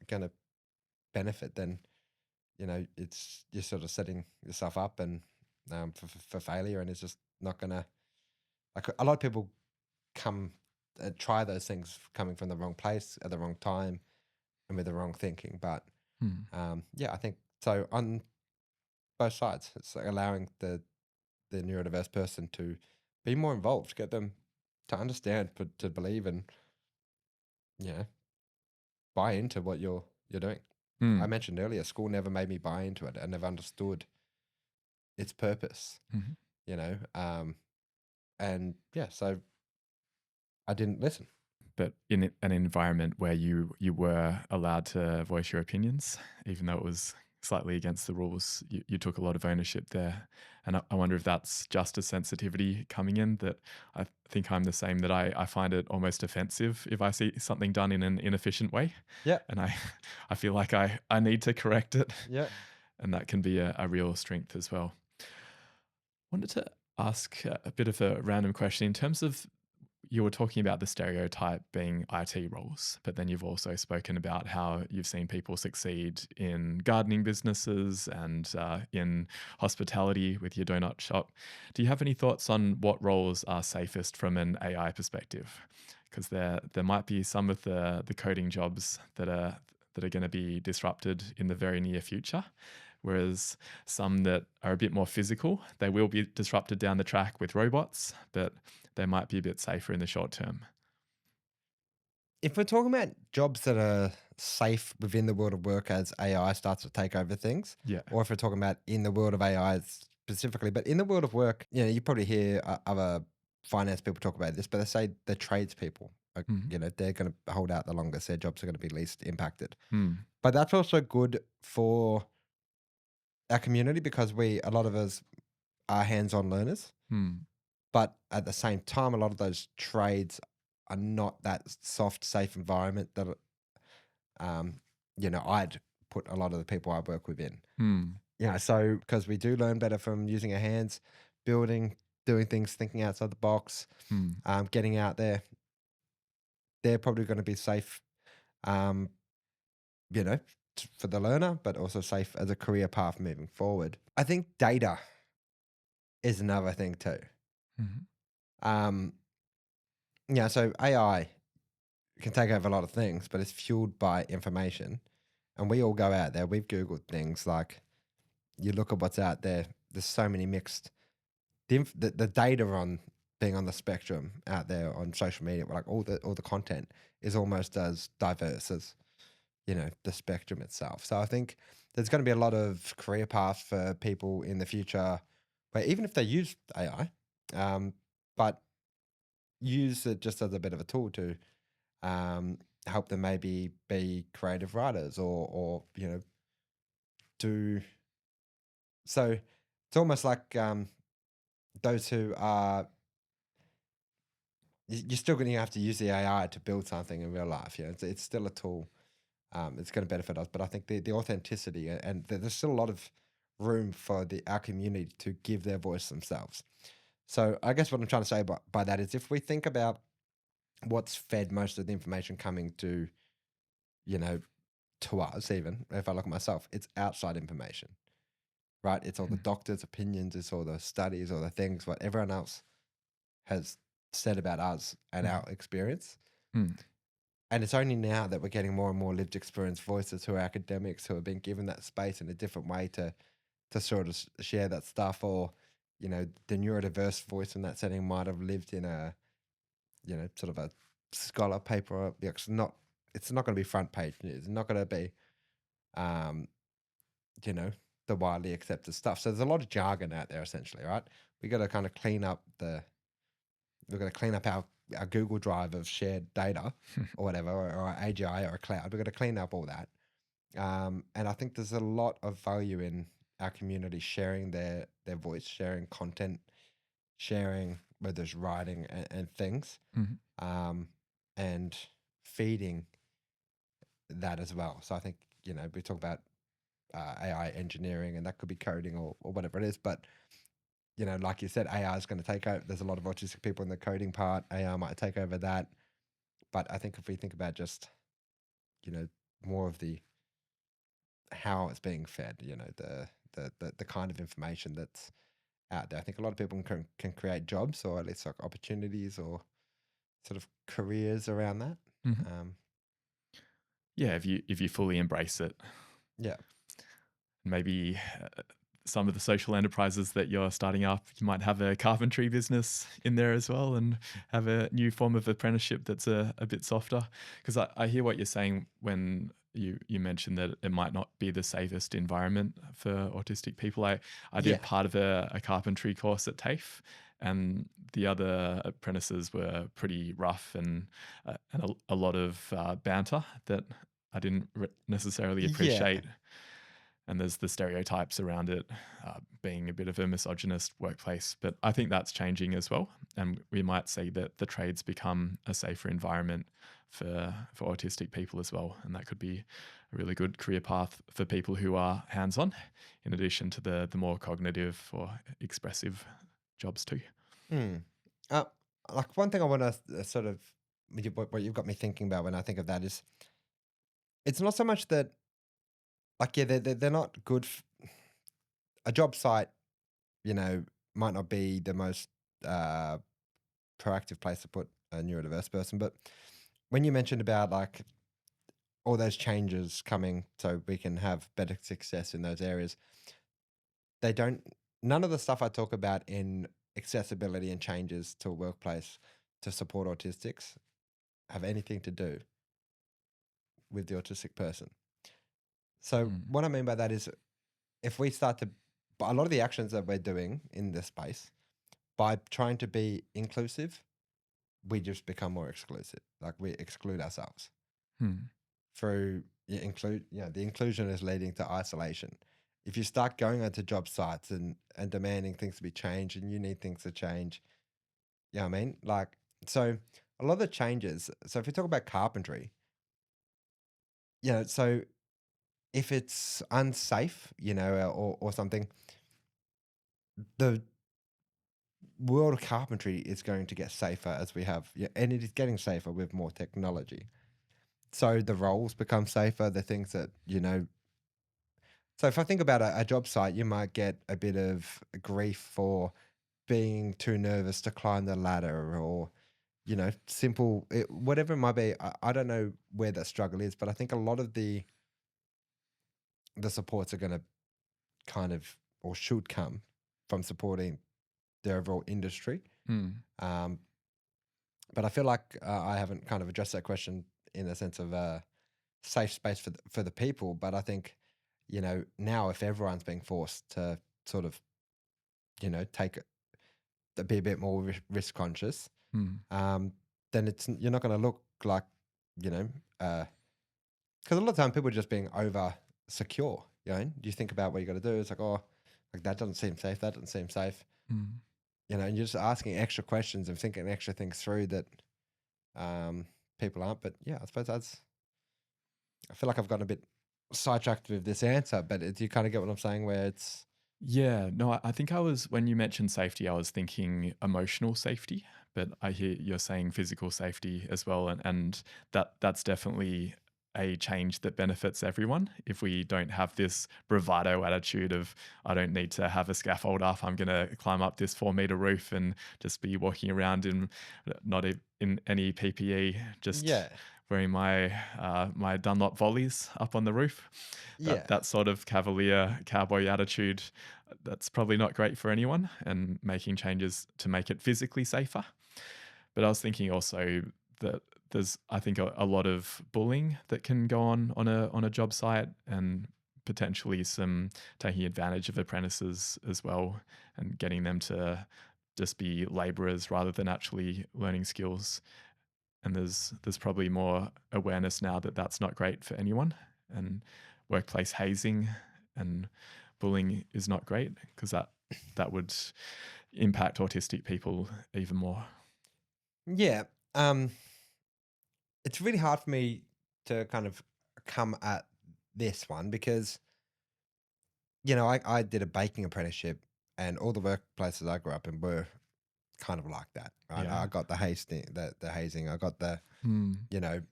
going to benefit, then, it's you're sort of setting yourself up and for failure, and it's just not going to, like a lot of people come try those things coming from the wrong place at the wrong time and with the wrong thinking. But Mm. yeah, I think so on both sides. It's like allowing the neurodiverse person to be more involved, get them to understand, but to believe and you know buy into what you're doing. I Mm. mentioned earlier, school never made me buy into it. I never understood its purpose. Mhm. And yeah, so I didn't listen. But in an environment where you were allowed to voice your opinions, even though it was slightly against the rules, you took a lot of ownership there. And I wonder if that's just a sensitivity coming in that I think I'm the same, that I find it almost offensive if I see something done in an inefficient way. Yeah, And I feel like I need to correct it. yeah. And that can be a real strength as well. Wanted to ask a bit of a random question in terms of, you were talking about the stereotype being IT roles, but then you've also spoken about how you've seen people succeed in gardening businesses and in hospitality with your donut shop. Do you have any thoughts on what roles are safest from an AI perspective? Because there might be some of the coding jobs that are going to be disrupted in the very near future, whereas some that are a bit more physical, they will be disrupted down the track with robots, but they might be a bit safer in the short term. If we're talking about jobs that are safe within the world of work as AI starts to take over things, Yeah. or if we're talking about in the world of AI specifically, but in the world of work, you probably hear other finance people talk about this, but they say the tradespeople, Mhm. they're going to hold out the longest. Their jobs are going to be least impacted. Mm. But that's also good for our community because a lot of us are hands-on learners. Mm. But at the same time, a lot of those trades are not that soft, safe environment that um, I'd put a lot of the people I work with in. Mm. So because we do learn better from using our hands, building, doing things, thinking outside the box, Mm. getting out there, they're probably going to be safe, um, you know, for the learner, but also safe as a career path moving forward. I think data is another thing too. Mhm. Um, so AI can take over a lot of things, but it's fueled by information. And we all go out there, we've Googled things like you look at what's out there, there's so many mixed, the data on being on the spectrum out there on social media, like all the content is almost as diverse as, the spectrum itself. So I think there's going to be a lot of career paths for people in the future where even if they use AI, but use it just as a bit of a tool to help them maybe be creative writers or do so. it's almost like those who are you're still going to have to use the AI to build something in real life. It's still a tool. It's going to benefit us, but I think the authenticity and there's still a lot of room for our community to give their voice themselves. So I guess what I'm trying to say by that is if we think about what's fed most of the information coming you know, to us, even if I look at myself, it's outside information, right? It's all the Mm, doctors' opinions, it's all the studies, all the things, what everyone else has said about us and mm, our experience. mm, And it's only now that we're getting more and more lived experience voices who are academics who have been given that space in a different way to sort of share that stuff, or the neurodiverse voice in that setting might have lived in a sort of a scholar paper. It's not going to be front page news. It's not going to be um, you know the widely accepted stuff. So there's a lot of jargon out there essentially, right? We got to kind of clean up the we've got to clean up our Google Drive of shared data or whatever, or our AGI or a cloud. We've got to clean up all that. And I think there's a lot of value in our community sharing their voice, sharing content, sharing whether it's writing and things, mhm. um, and feeding that as well. So I think we talk about AI engineering, and that could be coding or whatever it is. But like you said, AI is going to take over. There's a lot of autistic people in the coding part. AI might take over that. But I think if we think about just you know more of the how it's being fed, the kind of information that's out there. I think a lot of people can create jobs, or at least like opportunities or sort of careers around that. Mhm. Um, Yeah, if you fully embrace it, yeah, maybe some of the social enterprises that you're starting up, you might have a carpentry business in there as well, and have a new form of apprenticeship that's a bit softer. Because I hear what you're saying when you mentioned that it might not be the safest environment for autistic people. I did yeah, part of a carpentry course at TAFE, and the other apprentices were pretty rough, and a lot of banter that I didn't necessarily yeah, appreciate. And there's the stereotypes around it being a bit of a misogynist workplace. But I think that's changing as well, and we might see that the trades become a safer environment for autistic people as well, and that could be a really good career path for people who are hands-on, in addition to the more cognitive or expressive jobs too. mm. Uh, like one thing I want to sort of what you've got me thinking about when I think of that is it's not so much that like yeah they're not good. A job site, you know, might not be the most uh, proactive place to put a neurodiverse person, but when you mentioned about like all those changes coming so we can have better success in those areas, they don't, none of the stuff I talk about in accessibility and changes to a workplace to support autistics have anything to do with the autistic person. So, Mm, what I mean by that is if we start to, but a lot of the actions that we're doing in this space by trying to be inclusive, we just become more exclusive. Like we exclude ourselves mm, through the inclusion is leading to isolation. If you start going onto job sites and demanding things to be changed and you need things to change, you know what I mean? Like, so a lot of the changes, so if you talk about carpentry, so if it's unsafe, or something, the world of carpentry is going to get safer as we have, yeah, and it is getting safer with more technology. So the roles become safer, the things that, so if I think about a job site, you might get a bit of grief for being too nervous to climb the ladder or, simple, whatever it might be. I don't know where that struggle is, but I think a lot of the supports are going to kind of, or should come from supporting the overall industry. mm, Um, but I feel like I haven't kind of addressed that question in the sense of a safe space for the people. But I think, now if everyone's being forced to sort of, take be a bit more risk conscious, mm, um, then you're not going to look like, you know, because a lot of time people are just being over secure. You know, you think about what you got to do. It's like, oh, Like that doesn't seem safe. That doesn't seem safe. Mm. And you're just asking extra questions and thinking extra things through that um, people aren't. But yeah, I suppose I feel like I've gotten a bit sidetracked with this answer, but do you kind of get what I'm saying? Where it's Yeah, no, I think I was, when you mentioned safety, I was thinking emotional safety, but I hear you're saying physical safety as well, and that's definitely a change that benefits everyone. If we don't have this bravado attitude of I don't need to have a scaffold up, I'm going to climb up this 4 meter roof and just be walking around in not in any PPE, just yeah, wearing my Dunlop volleys up on the roof. yeah, That sort of cavalier cowboy attitude, that's probably not great for anyone, and making changes to make it physically safer. But I was thinking also that there's, I think, a lot of bullying that can go on a job site, and potentially some taking advantage of apprentices as well, and getting them to just be laborers rather than actually learning skills. And there's probably more awareness now that that's not great for anyone, and workplace hazing and bullying is not great, because that would impact autistic people even more. yeah. Um, it's really hard for me to kind of come at this one because I did a baking apprenticeship, and all the workplaces I grew up in were kind of like that, right? Yeah. I got the hazing, the hazing. I got the Mm, you know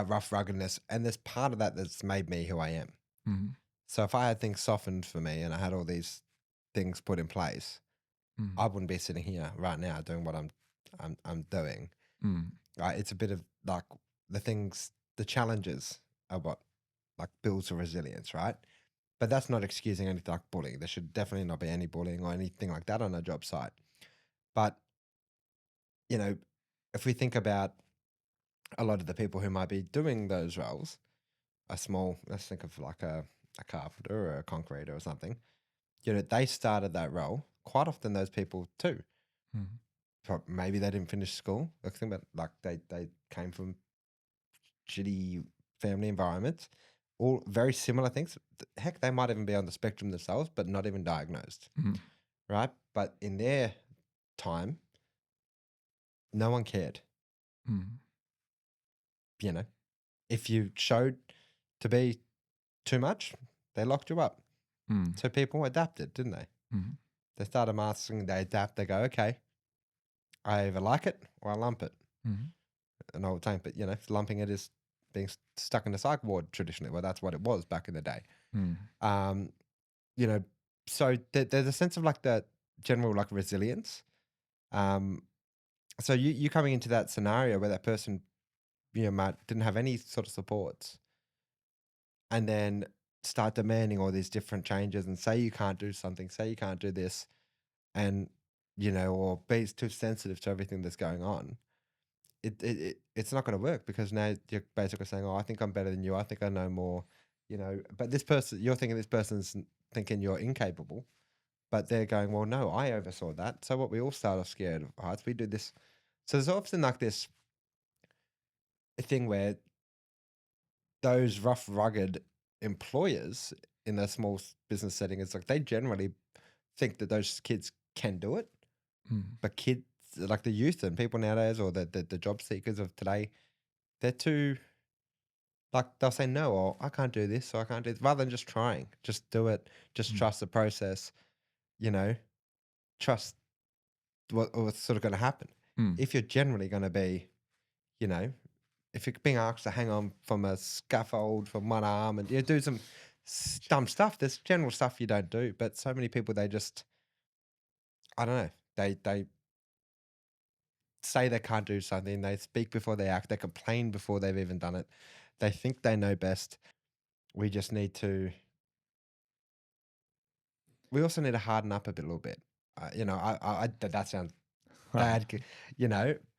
rough ruggedness, and there's part of that that's made me who I am. mm, So if I had things softened for me and I had all these things put in place, mm, I wouldn't be sitting here right now doing what I'm doing. mm, Right? It's a bit of like the challenges are what like builds a resilience, right? But that's not excusing anything like bullying. There should definitely not be any bullying or anything like that on a job site. But you know, if we think about a lot of the people who might be doing those roles, let's think of like a carpenter or a concreter or something. They started that role. Quite often, those people too. mm, Maybe they didn't finish school. Like think about like they came from shitty family environments, all very similar things. Heck, they might even be on the spectrum themselves, but not even diagnosed, mm, right? But in their time, no one cared. mm, You know, if you showed to be too much, they locked you up. mm, So people adapted, didn't they? mm, They started masking, they adapt, they go, okay, I either like it or I lump it. mm, An old saying, but lumping it is being stuck in the psych ward traditionally. Well, that's what it was back in the day. mm, Um, you know, so there's a sense of like the general like resilience. Um, so you coming into that scenario where that person might didn't have any sort of supports, and then start demanding all these different changes and say you can't do something, say you can't do this, and or be too sensitive to everything that's going on. It's not going to work because now you're basically saying, "Oh, I think I'm better than you. I think I know more." But this person, you're thinking this person's thinking you're incapable. But they're going, well, no, I oversaw that. So what? We all start off scared of heights. We do this. So there's often like this thing where those rough, rugged employers in a small business setting, it's like they generally think that those kids can do it. mm, But kids, like the youth and people nowadays, or the job seekers of today, they're too like they'll say no, or I can't do this, or I can't do this, rather than just trying, just do it, just mm, trust the process. You know, trust what's sort of going to happen. mm, If you're generally going to be, you know, if you're being asked to hang on from a scaffold from one arm and you do some dumb stuff, there's general stuff you don't do. But so many people, they just, I don't know, they say they can't do something, they speak before they act, they complain before they've even done it. They think they know best. We just need to, we also need to harden up a bit, a little bit. That sounds bad,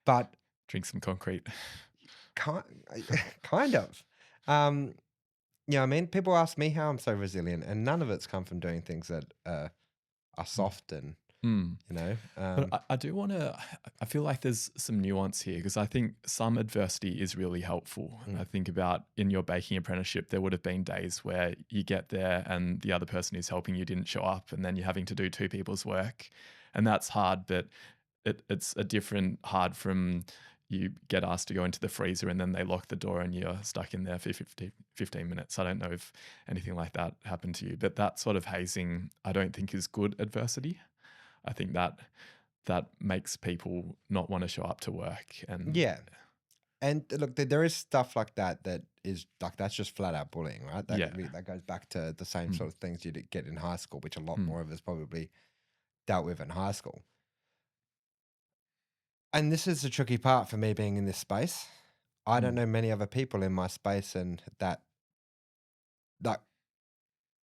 but drink some concrete. kind, kind of. Um, I mean, people ask me how I'm so resilient, and none of it's come from doing things that are Mm, soft and Mm. you know? But I do want to, I feel like there's some nuance here because I think some adversity is really helpful. Mm, I think about in your baking apprenticeship, there would have been days where you get there and the other person who's helping you didn't show up, and then you're having to do two people's work. And that's hard, but it's a different hard from you get asked to go into the freezer and then they lock the door and you're stuck in there for 15 minutes. I don't know if anything like that happened to you, but that sort of hazing, I don't think is good adversity. I think that makes people not want to show up to work. And yeah. And look, there is stuff like that that is like that's just flat out bullying, right? yeah. That goes back to the same Mm, sort of things you'd get in high school, which a lot mm, more of us probably dealt with in high school. And this is the tricky part for me being in this space. I don't mm, know many other people in my space, and that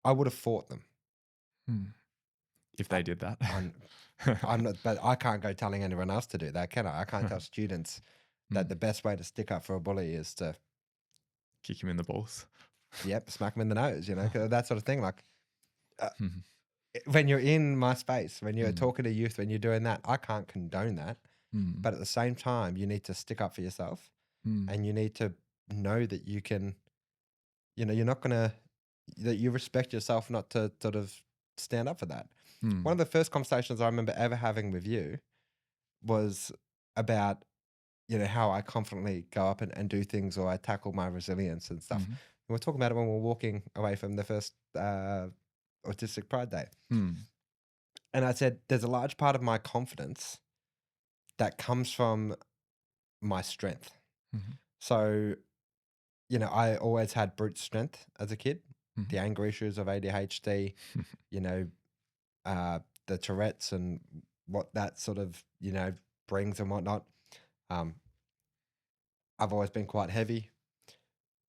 I would have fought them. mm. If I, they did that. I'm I'm not, but I can't go telling anyone else to do that, can I? I can't tell students that Mm. the best way to stick up for a bully is to, Kick him in the balls. yep, smack them in the nose, 'cause that sort of thing. Like uh, Mhm. when you're in my space, when you're Mm, talking to youth, when you're doing that, I can't condone that. mm, But at the same time, you need to stick up for yourself, mm, and you need to know that you can, you're not gonna, that you respect yourself not to sort of stand up for that. One mm, of the first conversations I remember ever having with you was about, how I confidently go up and do things, or I tackle my resilience and stuff. mhm, We were talking about it when we were walking away from the first Autistic Pride Day. mm, And I said, there's a large part of my confidence that comes from my strength. mhm, So, I always had brute strength as a kid, mhm, the anger issues of ADHD, you know, uh, the Tourette's and what that sort of, brings and whatnot. Um, I've always been quite heavy,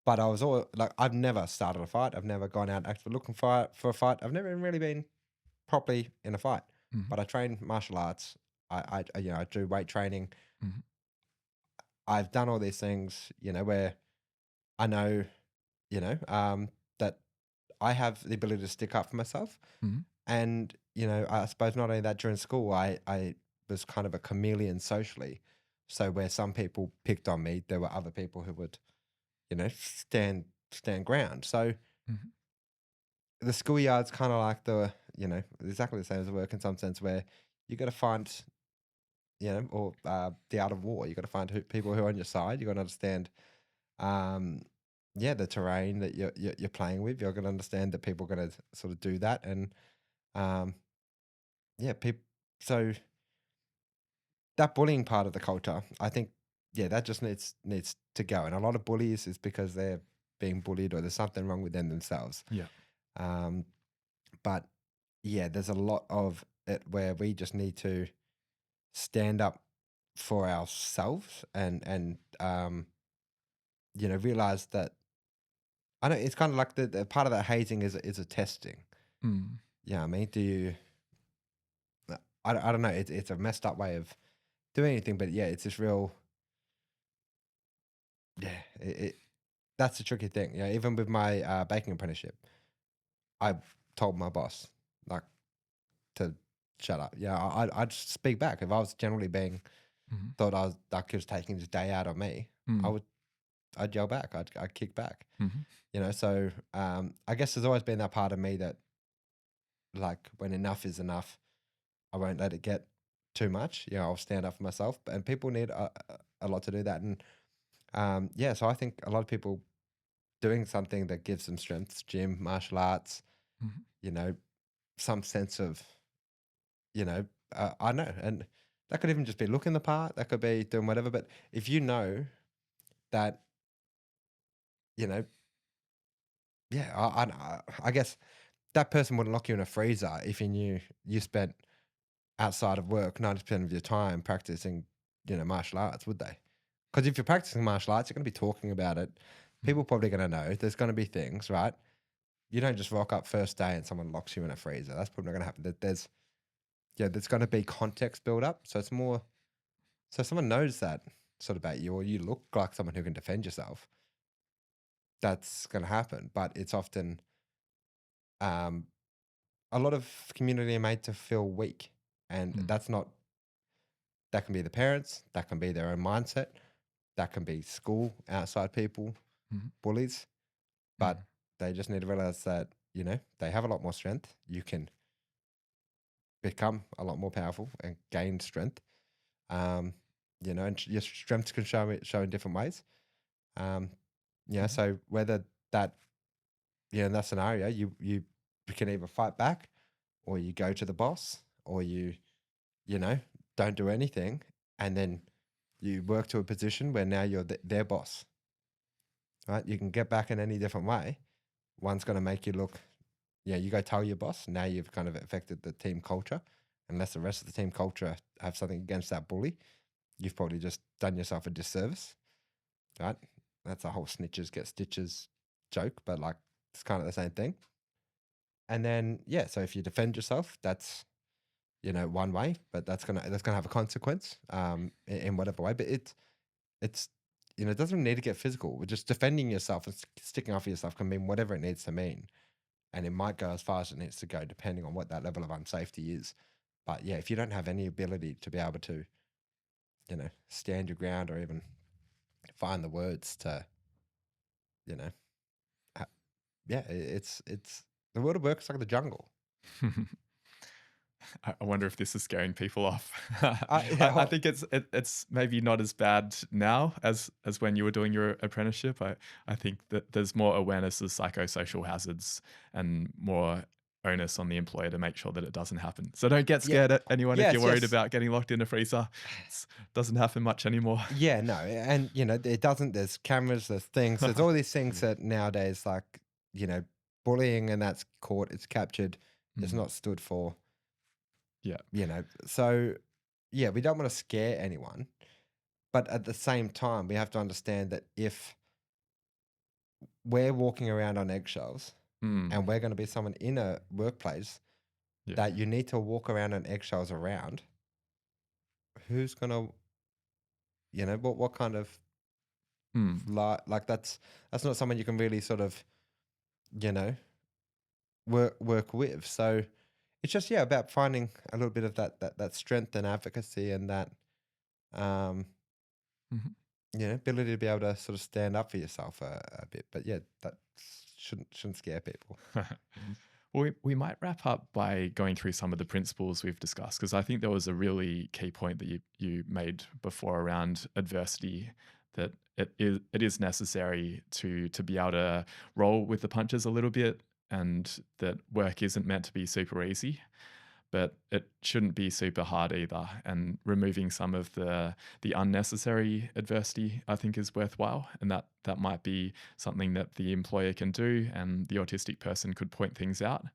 but I was all like, I've never started a fight. I've never gone out actively looking for a fight. I've never even really been properly in a fight, mhm, but I train martial arts. I do weight training. mhm, I've done all these things, where I know, that I have the ability to stick up for myself. mhm, And, I suppose not only that during school, I was kind of a chameleon socially. So where some people picked on me, there were other people who would, stand ground. So mhm, the schoolyard's kind of like exactly the same as work in some sense, where you got to find, or the art of war. You got to find people who are on your side. You got to understand, um, yeah, the terrain that you're playing with. You're going to understand that people are going to sort of do that, and um, yeah, people. So that bullying part of the culture, I think, yeah, that just needs to go. And a lot of bullies is because they're being bullied or there's something wrong with them themselves. yeah. Um, but yeah, there's a lot of it where we just need to stand up for ourselves and realize that I know it's kind of like the part of that hazing is a testing. Mm, Yeah, I mean, do you? I don't know. It's a messed up way of doing anything, but yeah, it's this real. Yeah, that's the tricky thing. Yeah, even with my baking apprenticeship, I told my boss like to shut up. Yeah, I'd speak back if I was generally being mhm, thought I was like he was taking his day out on me. I mm, would I'd yell back. I'd kick back. mhm, So I guess there's always been that part of me that like when enough is enough, I won't let it get too much. I'll stand up for myself. And people need a lot to do that. And yeah, so I think a lot of people doing something that gives them strength, gym, martial arts, mhm, you know, some sense of, you know, I don't know. And that could even just be looking the part, that could be doing whatever. But if you know that, you know, yeah, I guess that person wouldn't lock you in a freezer if you knew you spent outside of work 90% of your time practicing, martial arts, would they? Because if you're practicing martial arts, you're going to be talking about it. mm, People probably going to know. There's going to be things, right? You don't just rock up first day and someone locks you in a freezer. That's probably not going to happen. There's going to be context build up. So it's more, so someone knows that sort of about you, or you look like someone who can defend yourself. That's going to happen. But it's often, um, a lot of community are made to feel weak And Mm, that's not, that can be the parents, that can be their own mindset, that can be school, outside people, mhm, bullies, but mm, they just need to realize that, they have a lot more strength. You can become a lot more powerful and gain strength. Um, and your strengths can show in different ways. Um, mhm, so whether that, in that scenario, you can either fight back, or you go to the boss, or you know, don't do anything, and then you work to a position where now you're their boss, right? You can get back in any different way. One's going to make you look, you go tell your boss. Now you've kind of affected the team culture. Unless the rest of the team culture have something against that bully, you've probably just done yourself a disservice, right? That's a whole snitches get stitches joke, but like it's kind of the same thing. And then, so if you defend yourself, that's, one way, but that's gonna have a consequence, in whatever way. But it's it doesn't need to get physical. We're just defending yourself and sticking up for yourself can mean whatever it needs to mean, and it might go as far as it needs to go depending on what that level of unsafety is. But yeah, if you don't have any ability to be able to, stand your ground or even find the words to, you know, ha- it's the world of work is like the jungle. mhm. I wonder if this is scaring people off. Yeah, I think it's maybe not as bad now as when you were doing your apprenticeship. I think that there's more awareness of psychosocial hazards and more onus on the employer to make sure that it doesn't happen. So don't get yeah, scared at anyone if you're yes, worried yes. about getting locked in a freezer. It doesn't happen much anymore. Yeah, no, and it doesn't. There's cameras, there's things, there's all these things that nowadays, like, you know, bullying, and that's caught, it's captured, it's Mm, not stood for, yeah. So yeah, we don't want to scare anyone, but at the same time, we have to understand that if we're walking around on eggshells Mm, and we're going to be someone in a workplace yeah. that you need to walk around on eggshells around, who's going to, what kind of Mm, like that's not someone you can really sort of, you know, work with. So it's just, about finding a little bit of that strength and advocacy, and that um mhm. ability to be able to sort of stand up for yourself a bit. But yeah, that shouldn't scare people. Well, we might wrap up by going through some of the principles we've discussed, because I think there was a really key point that you made before around adversity, that it is necessary to be able to roll with the punches a little bit, and that work isn't meant to be super easy, but it shouldn't be super hard either. And removing some of the unnecessary adversity, I think, is worthwhile. And that might be something that the employer can do, and the autistic person could point things out.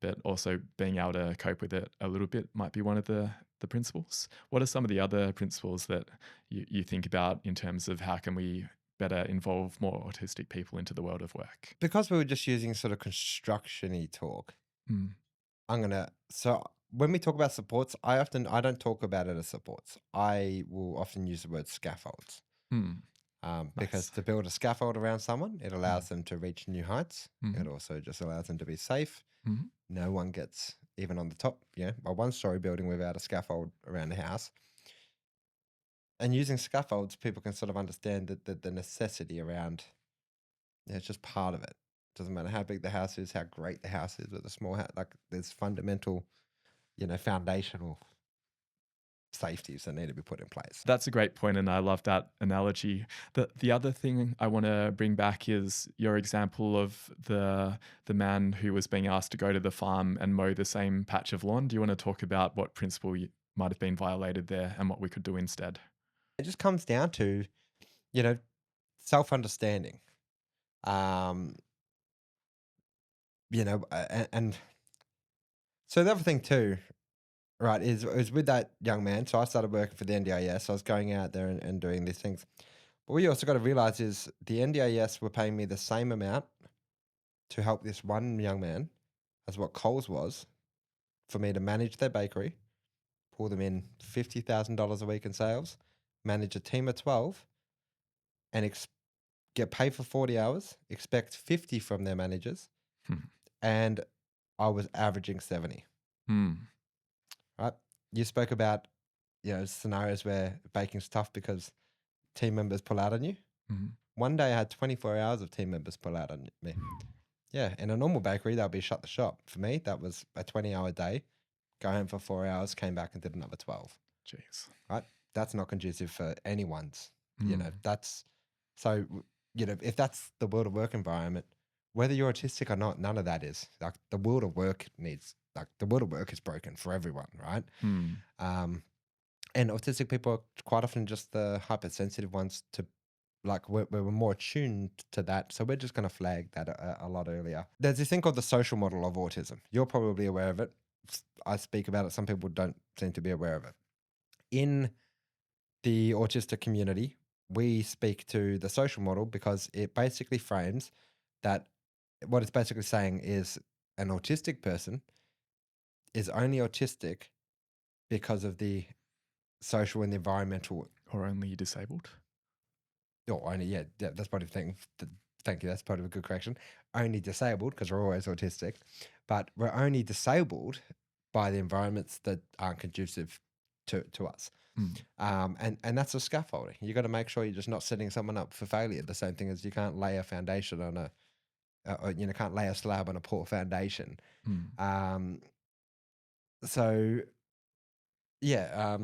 But also being able to cope with it a little bit might be one of the principles. What are some of the other principles that you think about in terms of how can we better involve more autistic people into the world of work? Because we were just using sort of construction-y talk, Mm, so when we talk about supports, I don't talk about it as supports. I will often use the word scaffolds. mm, Because nice. to build a scaffold around someone, it Mm, allows them to reach new heights. It mhm, also just allows them to be safe. mhm, No one gets even on the top, a one-story building without a scaffold around the house. And using scaffolds, people can sort of understand that the necessity around, it's just part of it. Doesn't matter how big the house is, how great the house is, with a small house, like there's fundamental, foundational safeties that need to be put in place. That's a great point, and I love that analogy. The other thing I want to bring back is your example of the man who was being asked to go to the farm and mow the same patch of lawn. Do you want to talk about what principle might have been violated there and what we could do instead? It just comes down to, you know, self-understanding. Um, and so the other thing too, right, is with that young man. So I started working for the NDIS. I was going out there and doing these things. But what you also got to realize is the NDIS were paying me the same amount to help this one young man as what Coles was for me to manage their bakery, pull them in $50,000 a week in sales, manage a team of 12, and get paid for 40 hours, expect 50 from their managers, Hmm. and I was averaging 70, Hmm. right? you spoke about, scenarios where baking's tough because team members pull out on you. Mhm. One day I had 24 hours of team members pull out on me. Yeah, in a normal bakery, that would be shut the shop. For me, that was a 20-hour day. Go home for 4 hours, came back and did another 12. Jeez. Right? That's not conducive for anyone's, Mm. that's so, if that's the world of work environment, whether you're autistic or not, none of that is. Like the world of work the world of work is broken for everyone, right? Mm. Um, and autistic people are quite often just the hypersensitive ones to like we're more attuned to that. So we're just going to flag that a lot earlier. There's this thing called the social model of autism. You're probably aware of it. I speak about it. Some people don't seem to be aware of it. In the autistic community, we speak to the social model because it basically frames that what it's basically saying is an autistic person is only autistic because of the social and the environmental. Or only disabled? Or only, yeah, that's part of the thing. Thank you. That's part of a good correction. Only disabled because we're always autistic, but we're only disabled by the environments that aren't conducive to us. Mm. And that's a scaffolding. You got to make sure you're just not setting someone up for failure. The same thing as you can't lay a foundation on or, can't lay a slab on a poor foundation. Mm. Um, so yeah,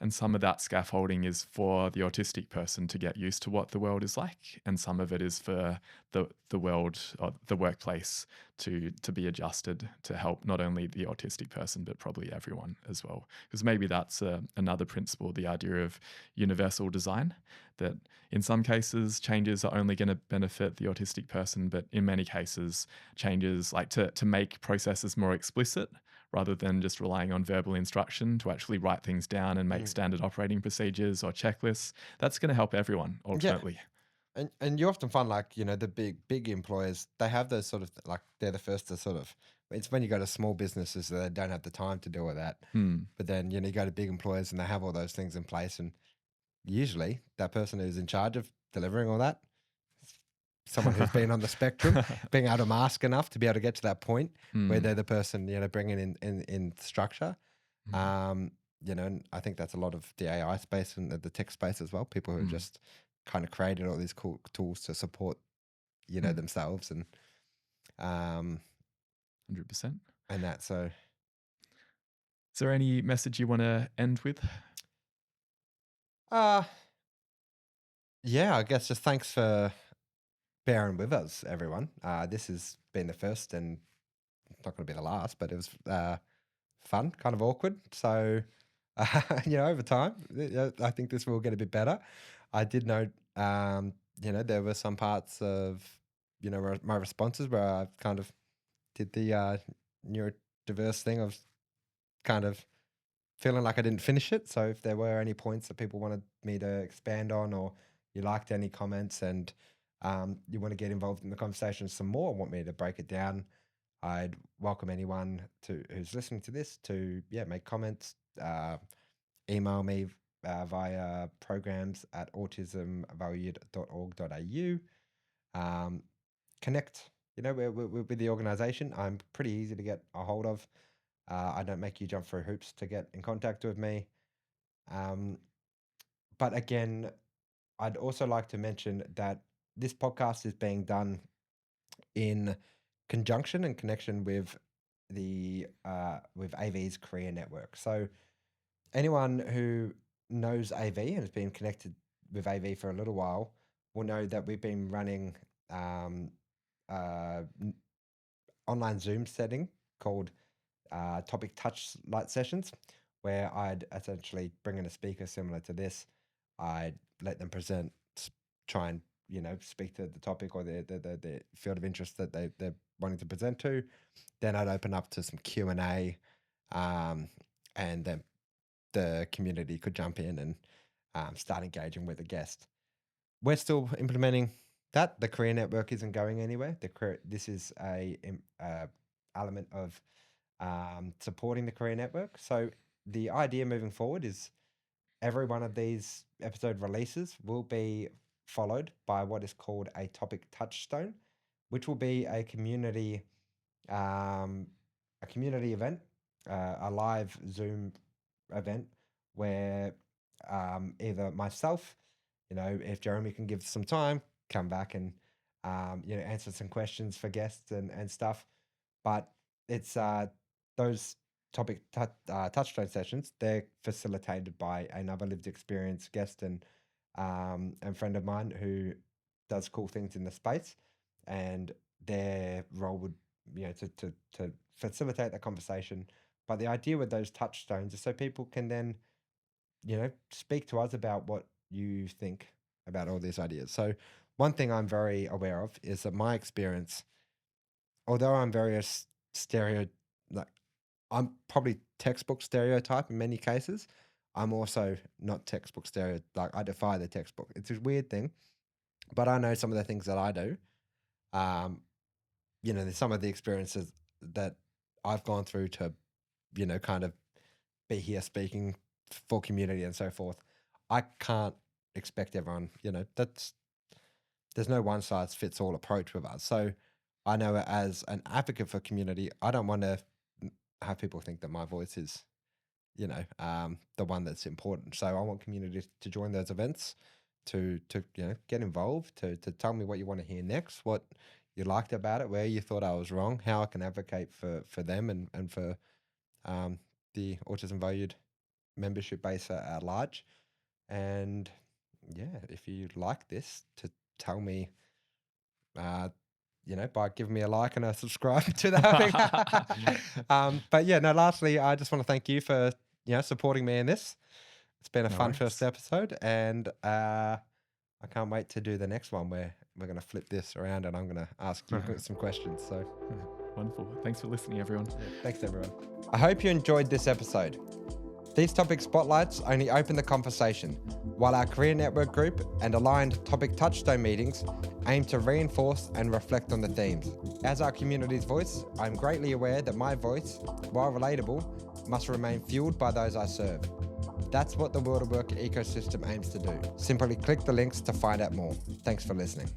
And some of that scaffolding is for the autistic person to get used to what the world is like, and some of it is for the world or the workplace to be adjusted to help not only the autistic person but probably everyone as well. Because maybe that's another principle, the idea of universal design, that in some cases changes are only going to benefit the autistic person, but in many cases changes like to make processes more explicit rather than just relying on verbal instruction to actually write things down and make mm, standard operating procedures or checklists. That's going to help everyone yeah. ultimately. And you often find like, the big employers, they have those sort of like they're the first to sort of it's when you go to small businesses that they don't have the time to deal with that. Hmm. But then, you go to big employers and they have all those things in place, and usually that person who's in charge of delivering all that, someone who's been on the spectrum, being able to mask enough to be able to get to that point where Hmm. they're the person, bringing in structure. Hmm. Um, and I think that's a lot of the AI space and the tech space as well. People who have Hmm. just kind of created all these cool tools to support, Hmm. themselves um 100%. and that. So Is there any message you want to end with? uh yeah, I guess just thanks for bearing with us, everyone. This has been the first and not going to be the last, but it was fun, kind of awkward. So, over time, I think this will get a bit better. I did note, there were some parts of, my responses where I kind of did the neurodiverse thing of kind of feeling like I didn't finish it. So, if there were any points that people wanted me to expand on, or you liked any comments and you want to get involved in the conversation some more, want me to break it down, I'd welcome anyone who's listening to this to make comments, email me via programs at autismvalued.org.au. Connect, with the organization. I'm pretty easy to get a hold of. I don't make you jump through hoops to get in contact with me. Um, but again, I'd also like to mention that this podcast is being done in conjunction and connection with with AV's career network. So anyone who knows AV and has been connected with AV for a little while will know that we've been running um, online Zoom setting called topic touch light sessions, where I'd essentially bring in a speaker similar to this. I'd let them present, try and speak to the topic or the field of interest that they're wanting to present to. Then I'd open up to some Q&A, and then the community could jump in and start engaging with the guest. We're still implementing that. The career network isn't going anywhere. This is a element of supporting the career network. So the idea moving forward is every one of these episode releases will be followed by what is called a topic touchstone, which will be um, a community event a live Zoom event where either myself, if Jeremy can give some time, come back and answer some questions for guests and stuff. But it's those touchstone sessions. They're facilitated by another lived experience guest and friend of mine who does cool things in the space, and their role would to facilitate that conversation. But the idea with those touchstones is so people can then speak to us about what you think about all these ideas. So one thing I'm very aware of is that my experience, although I'm very stereo, like I'm probably textbook stereotype in many cases. I'm also not textbook stereo. Like I defy the textbook. It's a weird thing, but I know some of the things that I do. Um, there's some of the experiences that I've gone through to, kind of be here speaking for community and so forth. I can't expect everyone, there's no one size fits all approach with us. So I know as an advocate for community, I don't want to have people think that my voice is, the one that's important. So I want community to join those events, to get involved, to tell me what you want to hear next, what you liked about it, where you thought I was wrong, how I can advocate for them and for the Autism Valued membership base at large. And yeah, if you like this, to tell me, by giving me a like and a subscribe to that thing. But yeah, no, lastly, I just want to thank you for, supporting me in this. It's been a No fun first worries. episode, and I can't wait to do the next one where we're going to flip this around and I'm going to ask you some questions. So Wonderful. Thanks for listening, everyone. yeah, thanks, everyone. I hope you enjoyed this episode. These topic spotlights only open the conversation, while our career network group and aligned topic touchstone meetings aim to reinforce and reflect on the themes. As our community's voice, I'm greatly aware that my voice, while relatable, must remain fueled by those I serve. That's what the World of Work ecosystem aims to do. Simply click the links to find out more. Thanks for listening.